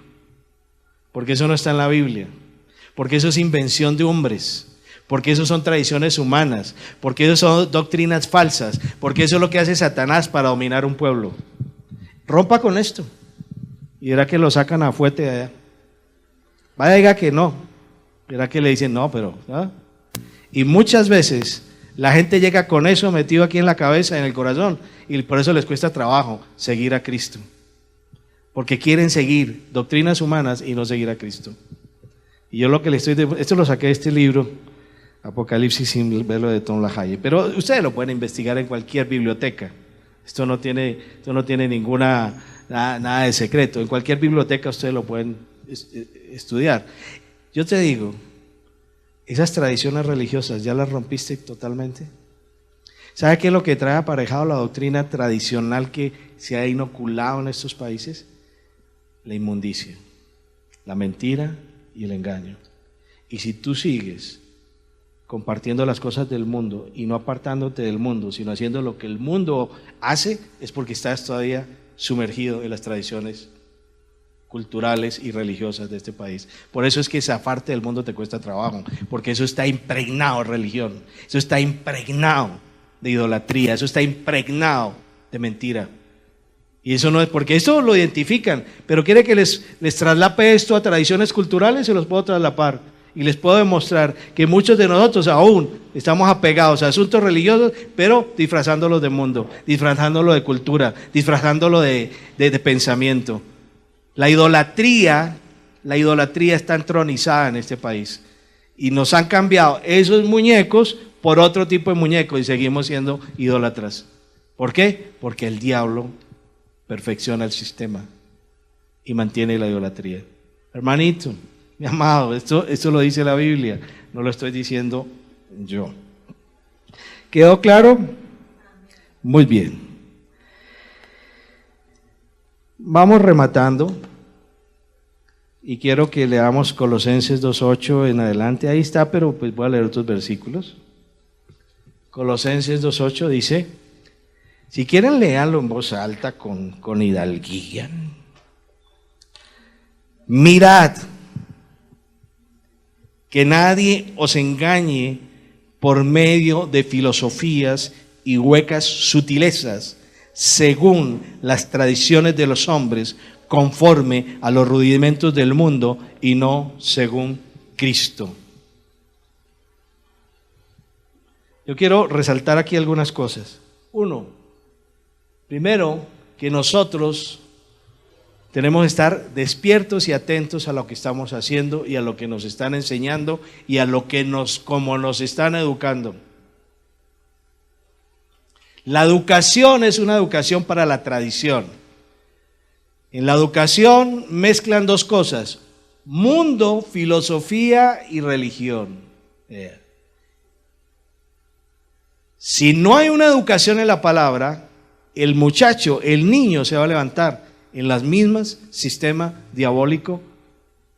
Porque eso no está en la Biblia. Porque eso es invención de hombres. Porque eso son tradiciones humanas. Porque eso son doctrinas falsas. Porque eso es lo que hace Satanás para dominar un pueblo. Rompa con esto. Y verá que lo sacan a fuete de allá. Vaya, diga que no. Verá que le dicen no, pero... ¿ah? Y muchas veces la gente llega con eso metido aquí en la cabeza, en el corazón, y por eso les cuesta trabajo seguir a Cristo. Porque quieren seguir doctrinas humanas y no seguir a Cristo. Y yo lo que le esto lo saqué de este libro, Apocalipsis sin velo, de Tom LaHaye. Pero ustedes lo pueden investigar en cualquier biblioteca. Esto no tiene nada de secreto. En cualquier biblioteca ustedes lo pueden estudiar. Yo te digo, esas tradiciones religiosas, ¿ya las rompiste totalmente? ¿Sabe qué es lo que trae aparejado la doctrina tradicional que se ha inoculado en estos países? La inmundicia, la mentira y el engaño. Y si tú sigues compartiendo las cosas del mundo y no apartándote del mundo, sino haciendo lo que el mundo hace, es porque estás todavía sumergido en las tradiciones culturales y religiosas de este país. Por eso es que zafarte del mundo te cuesta trabajo, porque eso está impregnado de religión, eso está impregnado de idolatría, eso está impregnado de mentira. Y eso no es, porque eso lo identifican, pero quiere que les traslape esto a tradiciones culturales, se los puedo traslapar. Y les puedo demostrar que muchos de nosotros aún estamos apegados a asuntos religiosos, pero disfrazándolos de mundo, disfrazándolo de cultura, disfrazándolo de pensamiento. La idolatría está entronizada en este país. Y nos han cambiado esos muñecos por otro tipo de muñecos y seguimos siendo idólatras. ¿Por qué? Porque el diablo perfecciona el sistema y mantiene la idolatría. Hermanito, mi amado, esto lo dice la Biblia, no lo estoy diciendo yo. ¿Quedó claro? Muy bien. Vamos rematando y quiero que leamos Colosenses 2:8 en adelante. Ahí está, pero pues voy a leer otros versículos. Colosenses 2:8 dice, si quieren léanlo en voz alta con hidalguía. Mirad que nadie os engañe por medio de filosofías y huecas sutilezas, según las tradiciones de los hombres, conforme a los rudimentos del mundo y no según Cristo. Yo quiero resaltar aquí algunas cosas. Uno, primero, que nosotros tenemos que estar despiertos y atentos a lo que estamos haciendo y a lo que nos están enseñando y a lo que como nos están educando. La educación es una educación para la tradición. En la educación mezclan dos cosas: mundo, filosofía y religión. Si no hay una educación en la palabra, el muchacho, el niño se va a levantar en las mismas sistema diabólico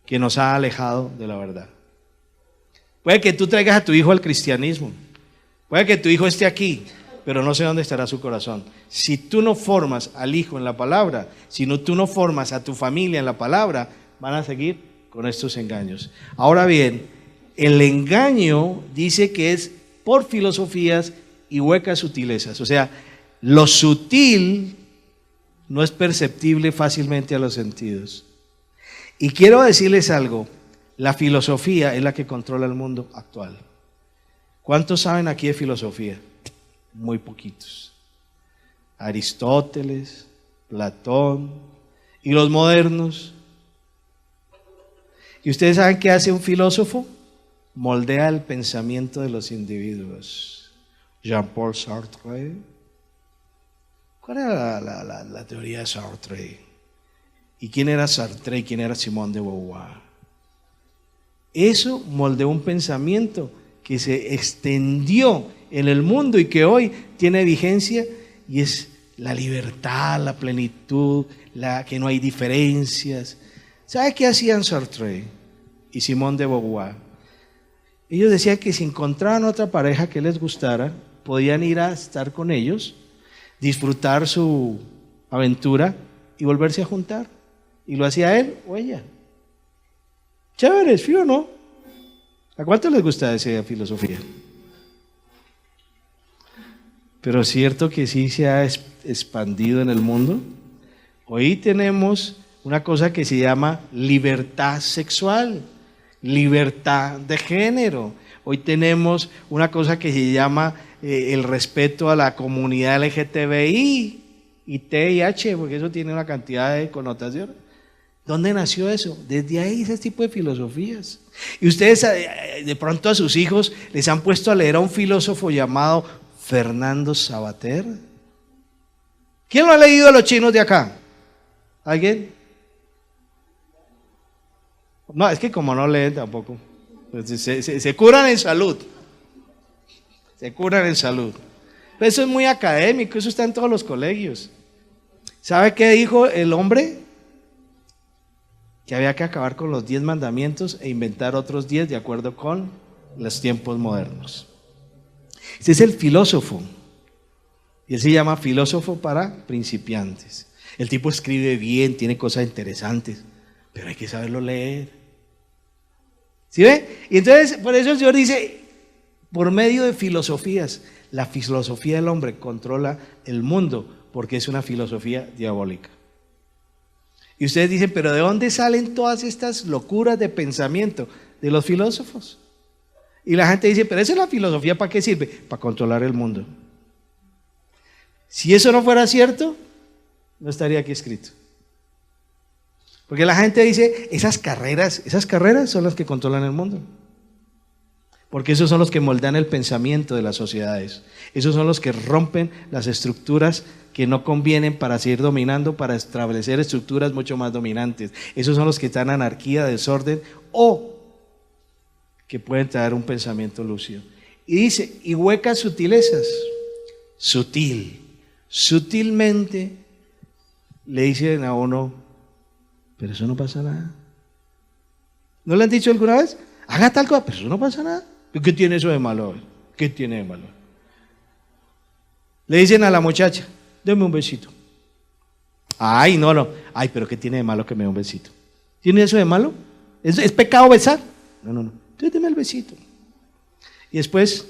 que nos ha alejado de la verdad. Puede que tú traigas a tu hijo al cristianismo, puede que tu hijo esté aquí, pero no sé dónde estará su corazón. Si tú no formas al hijo en la palabra, si tú no formas a tu familia en la palabra, van a seguir con estos engaños. Ahora bien, el engaño dice que es por filosofías y huecas sutilezas. O sea, lo sutil no es perceptible fácilmente a los sentidos. Y quiero decirles algo, la filosofía es la que controla el mundo actual. ¿Cuántos saben aquí de filosofía? Muy poquitos. Aristóteles, Platón y los modernos. ¿Y ustedes saben qué hace un filósofo? Moldea el pensamiento de los individuos. Jean-Paul Sartre. ¿Cuál era la teoría de Sartre? ¿Y quién era Sartre y quién era Simone de Beauvoir? Eso moldeó un pensamiento que se extendió en el mundo y que hoy tiene vigencia, y es la libertad, la plenitud, que no hay diferencias. ¿Sabe qué hacían Sartre y Simone de Beauvoir? Ellos decían que si encontraban otra pareja que les gustara, podían ir a estar con ellos, disfrutar su aventura y volverse a juntar. Y lo hacía él o ella. Chévere, ¿sí o no? ¿A cuánto les gusta esa filosofía? Pero es cierto que sí se ha expandido en el mundo. Hoy tenemos una cosa que se llama libertad sexual, libertad de género. Hoy tenemos una cosa que se llama el respeto a la comunidad LGTBI y T y H, porque eso tiene una cantidad de connotaciones. ¿Dónde nació eso? Desde ahí, ese tipo de filosofías. Y ustedes de pronto a sus hijos les han puesto a leer a un filósofo llamado Fernando Savater. ¿Quién lo ha leído a los chinos de acá? ¿Alguien? No, es que como no leen tampoco. Pues se curan en salud. Se curan en salud. Pero eso es muy académico, eso está en todos los colegios. ¿Sabe qué dijo el hombre? Que había que acabar con los 10 mandamientos e inventar otros 10 de acuerdo con los tiempos modernos. Este es el filósofo. Y él se llama filósofo para principiantes. El tipo escribe bien, tiene cosas interesantes, pero hay que saberlo leer. ¿Sí ve? Y entonces, por eso el Señor dice, por medio de filosofías, la filosofía del hombre controla el mundo, porque es una filosofía diabólica. Y ustedes dicen, pero ¿de dónde salen todas estas locuras de pensamiento? De los filósofos. Y la gente dice, pero esa es la filosofía, ¿para qué sirve? Para controlar el mundo. Si eso no fuera cierto, no estaría aquí escrito. Porque la gente dice, esas carreras son las que controlan el mundo. Porque esos son los que moldean el pensamiento de las sociedades. Esos son los que rompen las estructuras que no convienen para seguir dominando, para establecer estructuras mucho más dominantes. Esos son los que están en anarquía, desorden o que pueden traer un pensamiento lúcido. Y dice, y huecas sutilezas, sutilmente le dicen a uno, pero eso no pasa nada. ¿No le han dicho alguna vez? Haga tal cosa, pero eso no pasa nada. ¿Qué tiene eso de malo? ¿Qué tiene de malo? Le dicen a la muchacha, deme un besito. Ay, no. Ay, pero ¿qué tiene de malo que me dé un besito? ¿Tiene eso de malo? ¿Es pecado besar? No. Entonces deme el besito. Y después,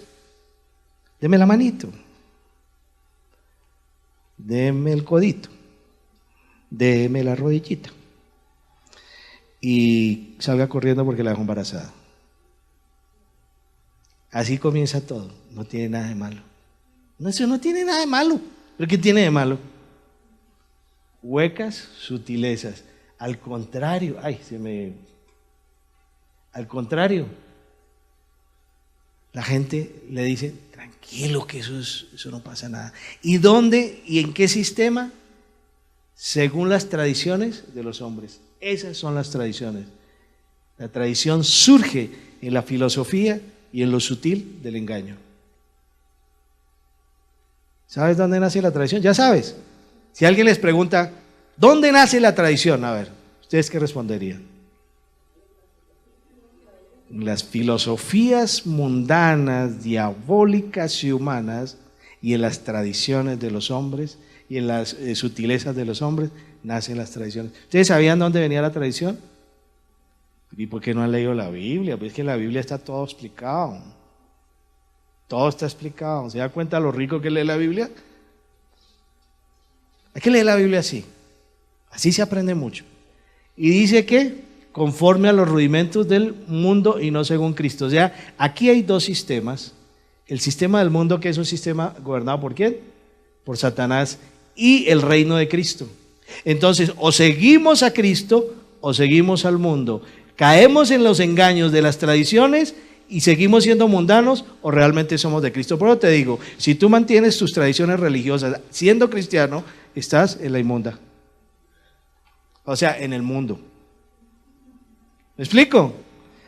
deme la manito. Deme el codito. Deme la rodillita. Y salga corriendo porque la dejó embarazada. Así comienza todo. No tiene nada de malo. No, eso no tiene nada de malo. ¿Pero qué tiene de malo? Huecas sutilezas. Al contrario, al contrario, la gente le dice, tranquilo que eso no pasa nada. ¿Y dónde y en qué sistema? Según las tradiciones de los hombres. Esas son las tradiciones. La tradición surge en la filosofía y en lo sutil del engaño. ¿Sabes dónde nace la tradición? Ya sabes. Si alguien les pregunta, ¿dónde nace la tradición? A ver, ¿ustedes qué responderían? En las filosofías mundanas, diabólicas y humanas, y en las tradiciones de los hombres, y en las sutilezas de los hombres, nacen las tradiciones. ¿Ustedes sabían dónde venía la tradición? ¿Y por qué no han leído la Biblia? Pues es que en la Biblia está todo explicado. Todo está explicado. ¿Se da cuenta lo rico que lee la Biblia? Hay que leer la Biblia así. Así se aprende mucho. Y dice que conforme a los rudimentos del mundo y no según Cristo. O sea, aquí hay dos sistemas. El sistema del mundo, que es un sistema gobernado ¿por quién? Por Satanás, y el reino de Cristo. Entonces, o seguimos a Cristo o seguimos al mundo. Caemos en los engaños de las tradiciones y seguimos siendo mundanos o realmente somos de Cristo. Por eso te digo, si tú mantienes tus tradiciones religiosas siendo cristiano, estás en la inmunda. O sea, en el mundo. ¿Me explico?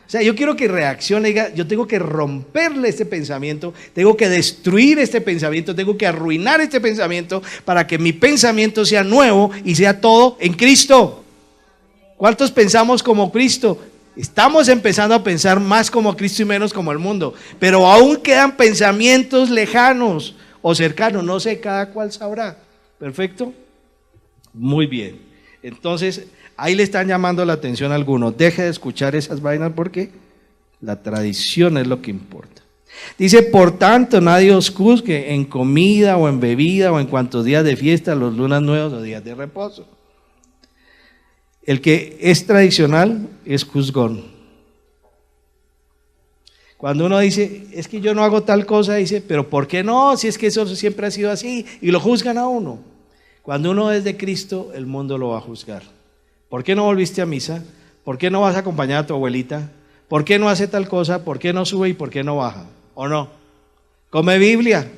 O sea, yo quiero que reaccione, diga, yo tengo que romperle este pensamiento, tengo que destruir este pensamiento, tengo que arruinar este pensamiento para que mi pensamiento sea nuevo y sea todo en Cristo. ¿Cuántos pensamos como Cristo? Estamos empezando a pensar más como Cristo y menos como el mundo, pero aún quedan pensamientos lejanos o cercanos, no sé, cada cual sabrá. ¿Perfecto? Muy bien. Entonces, ahí le están llamando la atención a algunos. Deje de escuchar esas vainas porque la tradición es lo que importa. Dice, por tanto, nadie os juzgue en comida o en bebida o en cuantos días de fiesta, los lunas nuevos o días de reposo. El que es tradicional es juzgón. Cuando uno dice, es que yo no hago tal cosa, dice, pero ¿por qué no? Si es que eso siempre ha sido así, y lo juzgan a uno. Cuando uno es de Cristo, el mundo lo va a juzgar. ¿Por qué no volviste a misa? ¿Por qué no vas a acompañar a tu abuelita? ¿Por qué no hace tal cosa? ¿Por qué no sube y por qué no baja? ¿O no? Come Biblia.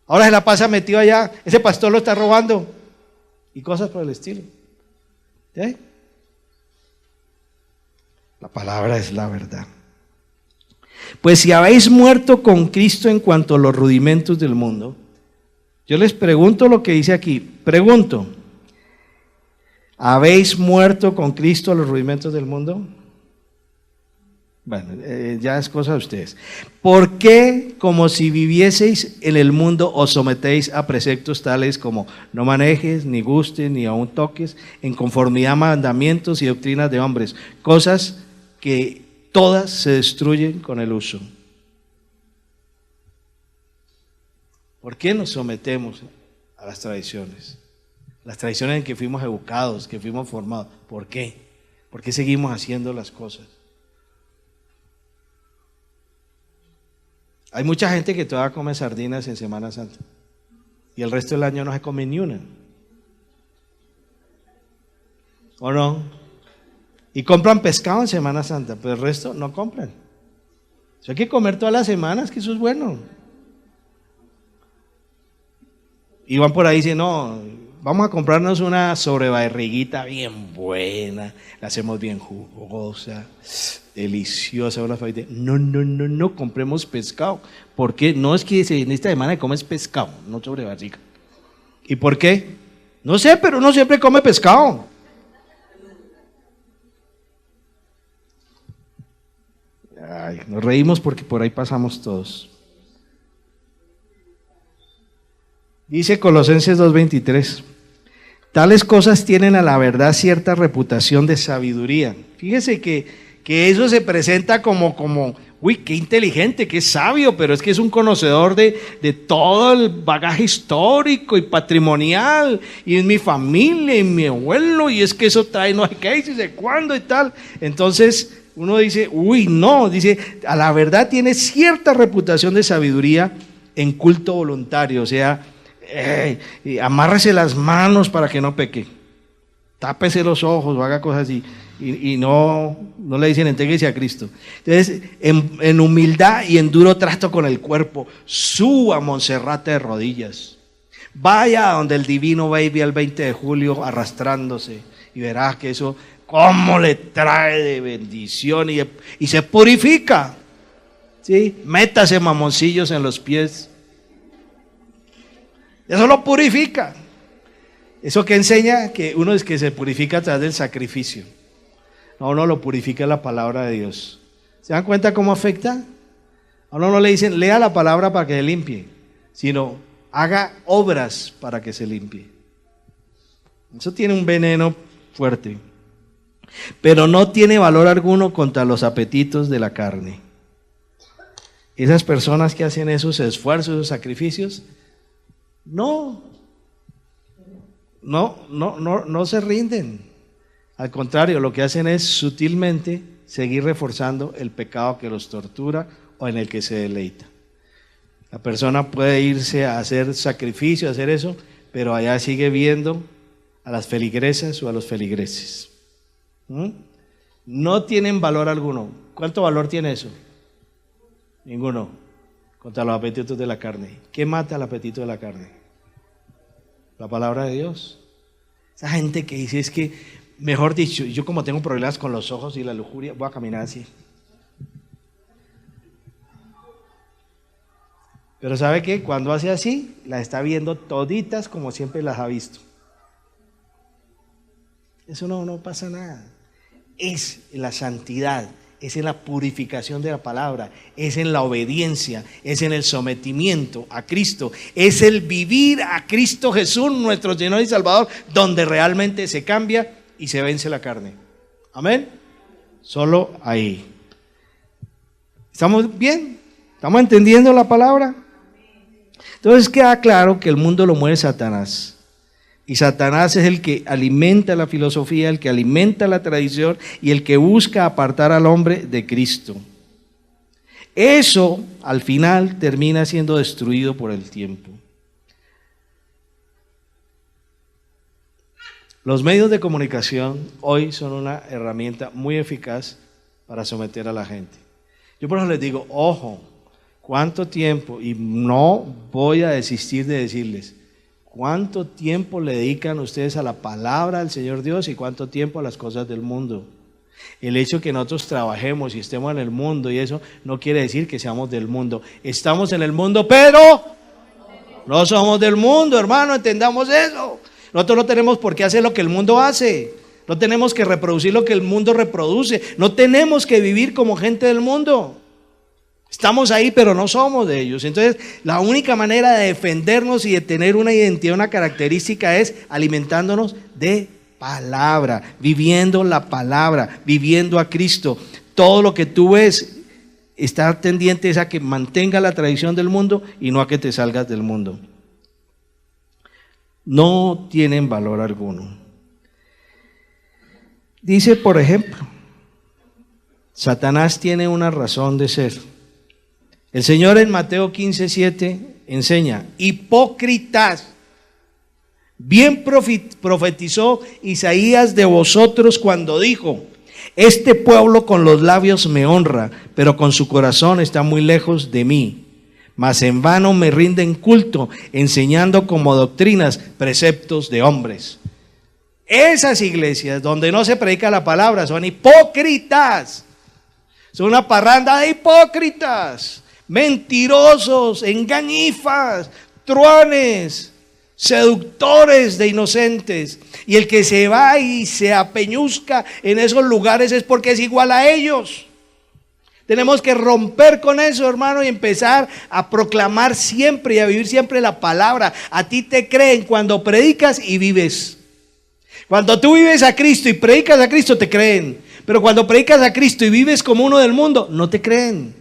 Ahora se la pasa metido allá, ese pastor lo está robando. Y cosas por el estilo. ¿Sí? La palabra es la verdad. Pues si habéis muerto con Cristo en cuanto a los rudimentos del mundo, yo les pregunto lo que dice aquí, pregunto, ¿habéis muerto con Cristo a los rudimentos del mundo? Bueno, ya es cosa de ustedes. ¿Por qué, como si vivieseis en el mundo, os sometéis a preceptos tales como no manejes, ni gustes, ni aun toques, en conformidad a mandamientos y doctrinas de hombres, cosas que todas se destruyen con el uso? ¿Por qué nos sometemos a las tradiciones? Las tradiciones en que fuimos educados, que fuimos formados. ¿Por qué? ¿Por qué seguimos haciendo las cosas? Hay mucha gente que todavía come sardinas en Semana Santa y el resto del año no se come ni una. ¿O no? Y compran pescado en Semana Santa, pero el resto no compran. Eso hay que comer todas las semanas, que eso es bueno. Y van por ahí y dicen, no, vamos a comprarnos una sobrebarriguita bien buena, la hacemos bien jugosa, deliciosa. No, compremos pescado. ¿Por qué? No, es que en esta semana comes pescado, no sobrebarriga. ¿Y por qué? No sé, pero uno siempre come pescado. Ay, nos reímos porque por ahí pasamos todos. Dice Colosenses 2:23, tales cosas tienen a la verdad cierta reputación de sabiduría. Fíjese que eso se presenta como, uy, qué inteligente, qué sabio, pero es que es un conocedor de todo el bagaje histórico y patrimonial, y es mi familia y mi abuelo, y es que eso trae no sé qué, y sé cuándo y tal. Entonces uno dice, uy, no, dice, a la verdad tiene cierta reputación de sabiduría en culto voluntario, o sea, amárrese las manos para que no peque, tápese los ojos o haga cosas así, y no le dicen entréguese a Cristo. Entonces, en humildad y en duro trato con el cuerpo, suba a Monserrate de rodillas, vaya a donde el divino baby el 20 de julio arrastrándose, y verás que eso cómo le trae de bendición y se purifica, ¿sí? Métase mamoncillos en los pies. Eso lo purifica. Eso que enseña que uno es que se purifica a través del sacrificio. No, uno lo purifica la palabra de Dios. ¿Se dan cuenta cómo afecta? A uno no le dicen, lea la palabra para que se limpie, sino haga obras para que se limpie. Eso tiene un veneno fuerte. Pero no tiene valor alguno contra los apetitos de la carne. Esas personas que hacen esos esfuerzos, esos sacrificios, no se rinden. Al contrario, lo que hacen es sutilmente seguir reforzando el pecado que los tortura o en el que se deleita. La persona puede irse a hacer sacrificio, a hacer eso, pero allá sigue viendo a las feligresas o a los feligreses. No tienen valor alguno. ¿Cuánto valor tiene eso? Ninguno. Contra los apetitos de la carne. ¿Qué mata el apetito de la carne? La palabra de Dios. Esa gente que dice, es que, mejor dicho, yo como tengo problemas con los ojos y la lujuria, voy a caminar así. Pero ¿sabe qué? Cuando hace así, las está viendo toditas como siempre las ha visto. Eso no pasa nada. Es la santidad, es en la purificación de la palabra, es en la obediencia, es en el sometimiento a Cristo, es el vivir a Cristo Jesús, nuestro Señor y Salvador, donde realmente se cambia y se vence la carne. Amén. Solo ahí. ¿Estamos bien? ¿Estamos entendiendo la palabra? Entonces queda claro que el mundo lo mueve Satanás. Y Satanás es el que alimenta la filosofía, el que alimenta la tradición y el que busca apartar al hombre de Cristo. Eso al final termina siendo destruido por el tiempo. Los medios de comunicación hoy son una herramienta muy eficaz para someter a la gente. Yo por eso les digo, ojo, ¿cuánto tiempo? Y no voy a desistir de decirles, ¿cuánto tiempo le dedican ustedes a la palabra del Señor Dios y cuánto tiempo a las cosas del mundo? El hecho que nosotros trabajemos y estemos en el mundo y eso no quiere decir que seamos del mundo. Estamos en el mundo, pero no somos del mundo, hermano, entendamos eso. Nosotros no tenemos por qué hacer lo que el mundo hace. No tenemos que reproducir lo que el mundo reproduce. No tenemos que vivir como gente del mundo. Estamos ahí, pero no somos de ellos. Entonces, la única manera de defendernos y de tener una identidad, una característica es alimentándonos de palabra, viviendo la palabra, viviendo a Cristo. Todo lo que tú ves está tendiente es a que mantenga la tradición del mundo y no a que te salgas del mundo. No tienen valor alguno. Dice, por ejemplo, Satanás tiene una razón de ser. El Señor en Mateo 15:7 enseña: hipócritas, bien profetizó Isaías de vosotros cuando dijo: este pueblo con los labios me honra, pero con su corazón está muy lejos de mí. Mas en vano me rinden culto, enseñando como doctrinas preceptos de hombres. Esas iglesias donde no se predica la palabra son hipócritas. Son una parranda de hipócritas, mentirosos, engañifas, truanes, seductores de inocentes. Y el que se va y se apeñuzca en esos lugares es porque es igual a ellos. Tenemos que romper con eso, hermano, y empezar a proclamar siempre y a vivir siempre la palabra. A ti te creen cuando predicas y vives. Cuando tú vives a Cristo y predicas a Cristo, te creen. Pero cuando predicas a Cristo y vives como uno del mundo, no te creen.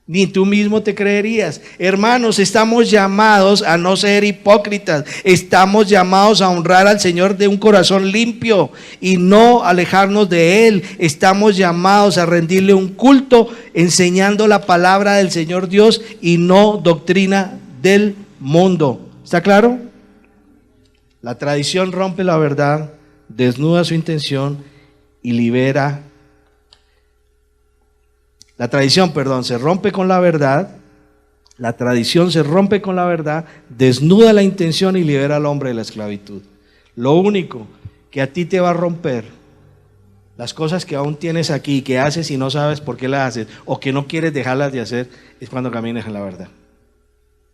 Ni tú mismo te creerías. Hermanos, estamos llamados a no ser hipócritas. Estamos llamados a honrar al Señor de un corazón limpio y no alejarnos de Él. Estamos llamados a rendirle un culto enseñando la palabra del Señor Dios y no doctrina del mundo. ¿Está claro? La tradición rompe la verdad, desnuda su intención y libera. La tradición, se rompe con la verdad. La tradición se rompe con la verdad, desnuda la intención y libera al hombre de la esclavitud. Lo único que a ti te va a romper, las cosas que aún tienes aquí, que haces y no sabes por qué las haces, o que no quieres dejarlas de hacer, es cuando camines en la verdad.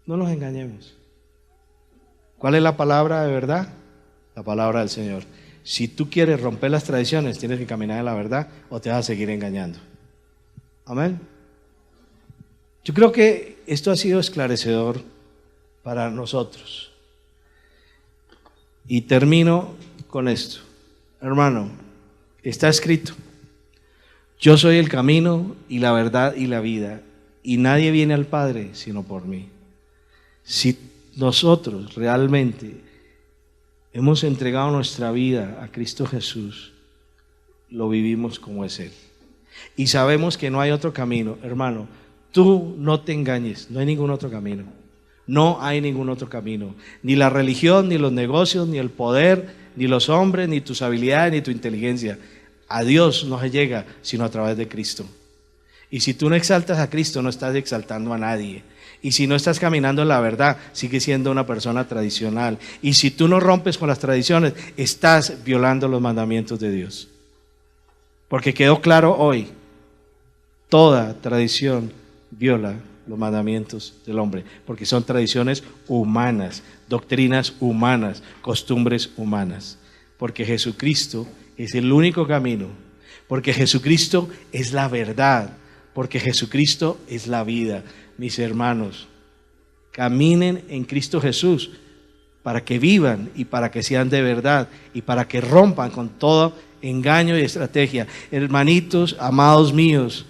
No nos engañemos. ¿Cuál es la palabra de verdad? La palabra del Señor. Si tú quieres romper las tradiciones, tienes que caminar en la verdad o te vas a seguir engañando. Amén. Yo creo que esto ha sido esclarecedor para nosotros. Y termino con esto. Hermano, está escrito: yo soy el camino y la verdad y la vida, y nadie viene al Padre sino por mí. Si nosotros realmente hemos entregado nuestra vida a Cristo Jesús, lo vivimos como es Él. Y sabemos que no hay otro camino. Hermano, tú no te engañes, no hay ningún otro camino. No hay ningún otro camino. Ni la religión, ni los negocios, ni el poder, ni los hombres, ni tus habilidades, ni tu inteligencia. A Dios no se llega sino a través de Cristo. Y si tú no exaltas a Cristo, no estás exaltando a nadie. Y si no estás caminando en la verdad, sigues siendo una persona tradicional. Y si tú no rompes con las tradiciones, estás violando los mandamientos de Dios. Porque quedó claro hoy, toda tradición viola los mandamientos del hombre, porque son tradiciones humanas, doctrinas humanas, costumbres humanas. Porque Jesucristo es el único camino, porque Jesucristo es la verdad, porque Jesucristo es la vida. Mis hermanos, caminen en Cristo Jesús para que vivan y para que sean de verdad y para que rompan con todo engaño y estrategia. Hermanitos, amados míos,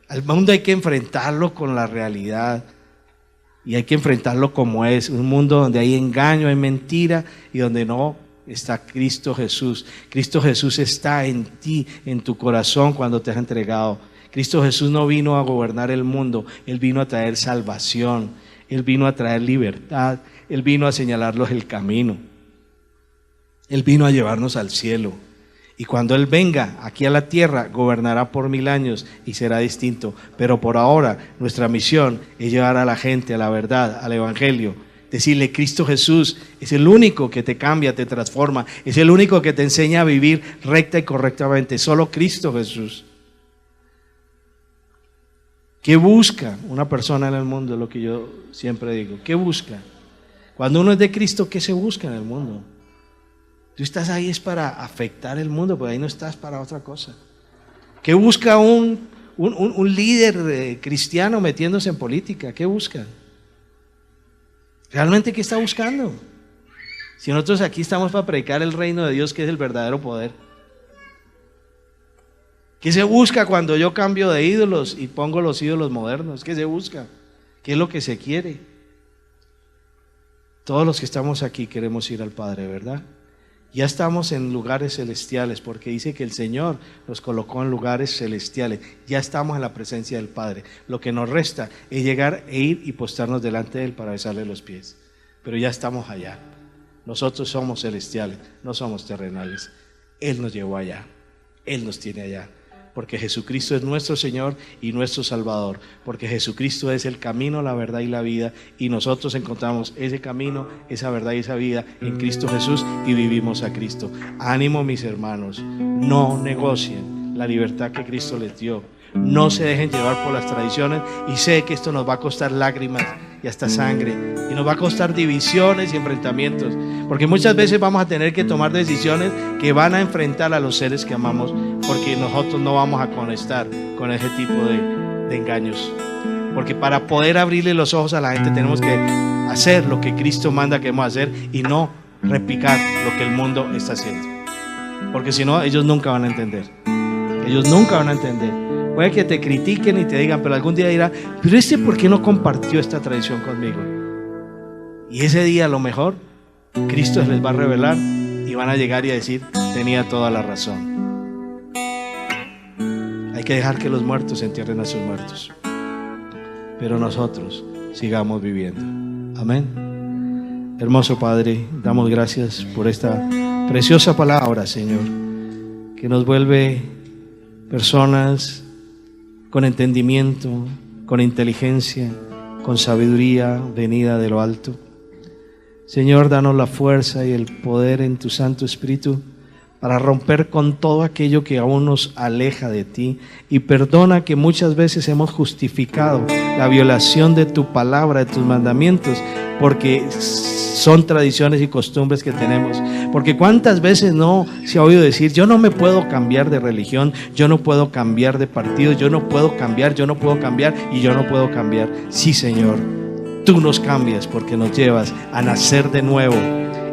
al mundo hay que enfrentarlo con la realidad y hay que enfrentarlo como es, un mundo donde hay engaño, hay mentira y donde no está Cristo Jesús. Cristo Jesús está en ti, en tu corazón cuando te has entregado. Cristo Jesús no vino a gobernar el mundo, Él vino a traer salvación, Él vino a traer libertad, Él vino a señalarnos el camino, Él vino a llevarnos al cielo. Y cuando Él venga aquí a la tierra, gobernará por 1000 años y será distinto. Pero por ahora, nuestra misión es llevar a la gente a la verdad, al evangelio, Decirle, Cristo Jesús es el único que te cambia, te transforma, es el único que te enseña a vivir recta y correctamente. Solo Cristo Jesús. ¿Qué busca una persona en el mundo? Es lo que yo siempre digo. ¿Qué busca? Cuando uno es de Cristo, ¿qué se busca en el mundo? Tú estás ahí es para afectar el mundo, pero ahí no estás para otra cosa. ¿Qué busca un líder cristiano metiéndose en política? ¿Qué busca? ¿Realmente qué está buscando? Si nosotros aquí estamos para predicar el reino de Dios, que es el verdadero poder. ¿Qué se busca cuando yo cambio de ídolos y pongo los ídolos modernos? ¿Qué se busca? ¿Qué es lo que se quiere? Todos los que estamos aquí queremos ir al Padre, ¿verdad? Ya estamos en lugares celestiales, porque dice que el Señor nos colocó en lugares celestiales. Ya estamos en la presencia del Padre. Lo que nos resta es llegar e ir y postrarnos delante de Él para besarle los pies. Pero ya estamos allá. Nosotros somos celestiales, no somos terrenales. Él nos llevó allá. Él nos tiene allá. Porque Jesucristo es nuestro Señor y nuestro Salvador, porque Jesucristo es el camino, la verdad y la vida, y nosotros encontramos ese camino, esa verdad y esa vida en Cristo Jesús y vivimos a Cristo. Ánimo, mis hermanos, no negocien la libertad que Cristo les dio, no se dejen llevar por las tradiciones, y sé que esto nos va a costar lágrimas y hasta sangre, y nos va a costar divisiones y enfrentamientos, porque muchas veces vamos a tener que tomar decisiones que van a enfrentar a los seres que amamos, porque nosotros no vamos a conectar con ese tipo de engaños. Porque para poder abrirle los ojos a la gente tenemos que hacer lo que Cristo manda que debemos hacer y no replicar lo que el mundo está haciendo. Porque si no, ellos nunca van a entender. Ellos nunca van a entender. Puede que te critiquen y te digan, pero algún día dirá, pero ¿por qué no compartió esta tradición conmigo? Y ese día a lo mejor Cristo les va a revelar y van a llegar y a decir, tenía toda la razón. Hay que dejar que los muertos entierren a sus muertos, pero nosotros sigamos viviendo. Amén. Hermoso Padre, damos gracias por esta preciosa palabra, Señor, que nos vuelve personas con entendimiento, con inteligencia, con sabiduría venida de lo alto. Señor, danos la fuerza y el poder en tu Santo Espíritu para romper con todo aquello que aún nos aleja de ti, y perdona que muchas veces hemos justificado la violación de tu palabra, de tus mandamientos, porque son tradiciones y costumbres que tenemos. Porque cuántas veces no se ha oído decir, yo no me puedo cambiar de religión, yo no puedo cambiar de partido, yo no puedo cambiar y yo no puedo cambiar. Sí, Señor, tú nos cambias porque nos llevas a nacer de nuevo.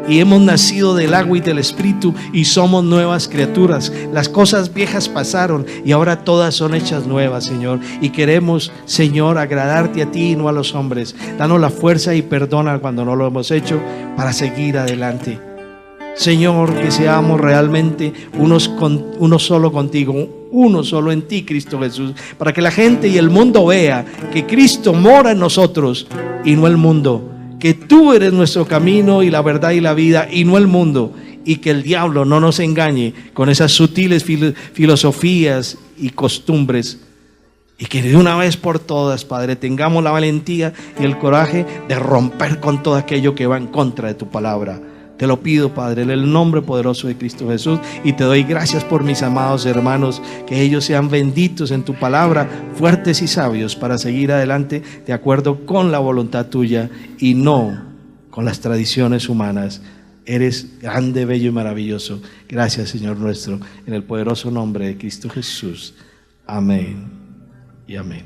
Y hemos nacido del agua y del Espíritu y somos nuevas criaturas. Las cosas viejas pasaron y ahora todas son hechas nuevas, Señor. Y queremos, Señor, agradarte a ti y no a los hombres. Danos la fuerza y perdona cuando no lo hemos hecho para seguir adelante. Señor, que seamos realmente uno solo contigo, uno solo en ti, Cristo Jesús, para que la gente y el mundo vea que Cristo mora en nosotros y no el mundo. Que tú eres nuestro camino y la verdad y la vida y no el mundo, y que el diablo no nos engañe con esas sutiles filosofías y costumbres, y que de una vez por todas, Padre, tengamos la valentía y el coraje de romper con todo aquello que va en contra de tu palabra. Te lo pido, Padre, en el nombre poderoso de Cristo Jesús, y te doy gracias por mis amados hermanos, que ellos sean benditos en tu palabra, fuertes y sabios para seguir adelante de acuerdo con la voluntad tuya y no con las tradiciones humanas. Eres grande, bello y maravilloso. Gracias, Señor nuestro, en el poderoso nombre de Cristo Jesús. Amén y amén.